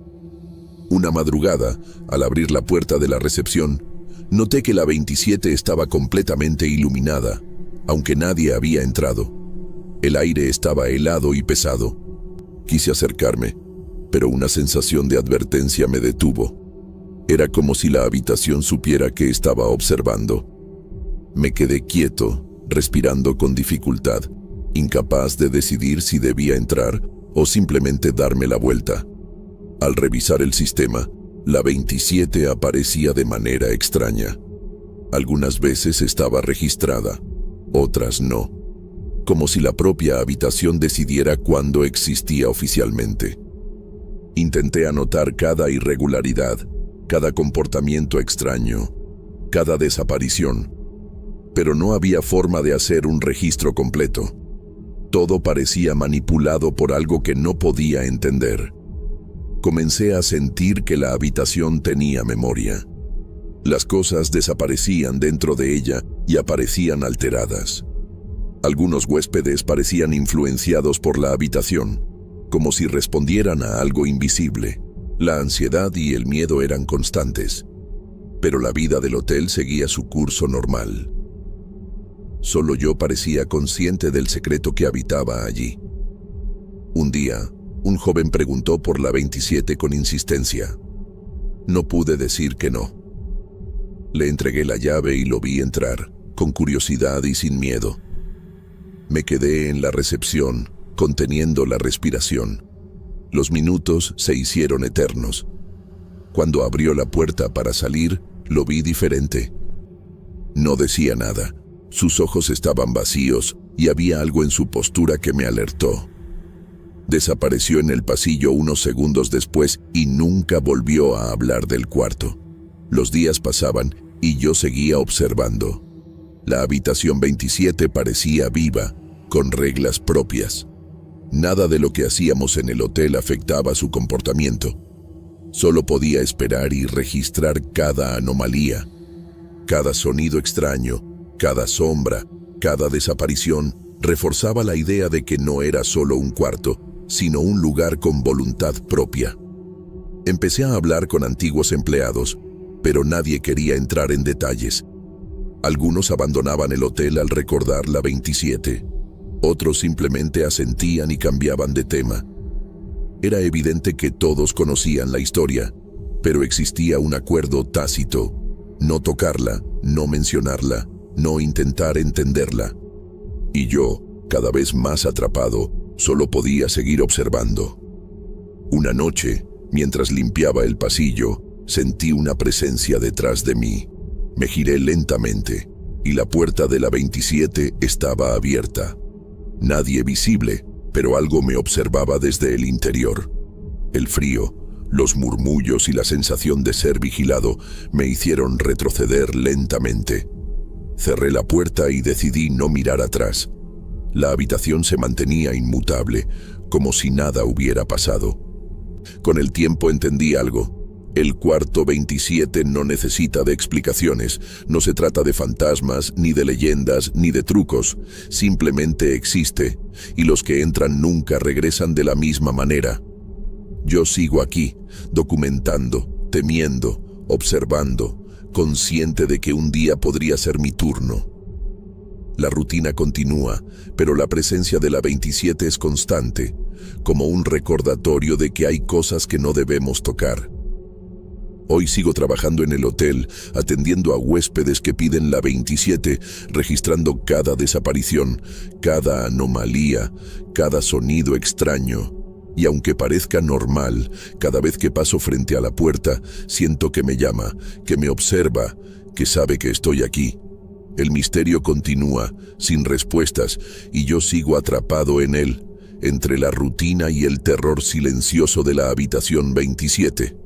Una madrugada, al abrir la puerta de la recepción, noté que la 27 estaba completamente iluminada, aunque nadie había entrado. El aire estaba helado y pesado. Quise acercarme, pero una sensación de advertencia me detuvo. Era como si la habitación supiera que estaba observando. Me quedé quieto, respirando con dificultad, incapaz de decidir si debía entrar o simplemente darme la vuelta. Al revisar el sistema, la 27 aparecía de manera extraña. Algunas veces estaba registrada, otras no, como si la propia habitación decidiera cuándo existía oficialmente. Intenté anotar cada irregularidad, cada comportamiento extraño, cada desaparición, pero no había forma de hacer un registro completo. Todo parecía manipulado por algo que no podía entender. Comencé a sentir que la habitación tenía memoria. Las cosas desaparecían dentro de ella y aparecían alteradas. Algunos huéspedes parecían influenciados por la habitación, como si respondieran a algo invisible. La ansiedad y el miedo eran constantes, pero la vida del hotel seguía su curso normal. Solo yo parecía consciente del secreto que habitaba allí. Un día, un joven preguntó por la 27 con insistencia. No pude decir que no. Le entregué la llave y lo vi entrar, con curiosidad y sin miedo. Me quedé en la recepción, conteniendo la respiración. Los minutos se hicieron eternos. Cuando abrió la puerta para salir, lo vi diferente. No decía nada. Sus ojos estaban vacíos y había algo en su postura que me alertó. Desapareció en el pasillo unos segundos después y nunca volvió a hablar del cuarto. Los días pasaban y yo seguía observando. La habitación 27 parecía viva, con reglas propias. Nada de lo que hacíamos en el hotel afectaba su comportamiento. Solo podía esperar y registrar cada anomalía, cada sonido extraño, cada sombra, cada desaparición. Reforzaba la idea de que no era solo un cuarto, sino un lugar con voluntad propia. Empecé a hablar con antiguos empleados, pero nadie quería entrar en detalles. Algunos abandonaban el hotel al recordar la 27. Otros simplemente asentían y cambiaban de tema. Era evidente que todos conocían la historia, pero existía un acuerdo tácito: no tocarla, no mencionarla, no intentar entenderla. Y yo, cada vez más atrapado, solo podía seguir observando. Una noche, mientras limpiaba el pasillo, sentí una presencia detrás de mí. Me giré lentamente, y la puerta de la 27 estaba abierta. Nadie visible, pero algo me observaba desde el interior. El frío, los murmullos y la sensación de ser vigilado me hicieron retroceder lentamente. Cerré la puerta y decidí no mirar atrás. La habitación se mantenía inmutable, como si nada hubiera pasado. Con el tiempo entendí algo. El cuarto 27 no necesita de explicaciones. No se trata de fantasmas, ni de leyendas, ni de trucos. Simplemente existe, y los que entran nunca regresan de la misma manera. Yo sigo aquí, documentando, temiendo, observando, consciente de que un día podría ser mi turno. La rutina continúa, pero la presencia de la 27 es constante, como un recordatorio de que hay cosas que no debemos tocar. Hoy sigo trabajando en el hotel, atendiendo a huéspedes que piden la 27, registrando cada desaparición, cada anomalía, cada sonido extraño. Y aunque parezca normal, cada vez que paso frente a la puerta, siento que me llama, que me observa, que sabe que estoy aquí. El misterio continúa, sin respuestas, y yo sigo atrapado en él, entre la rutina y el terror silencioso de la habitación 27.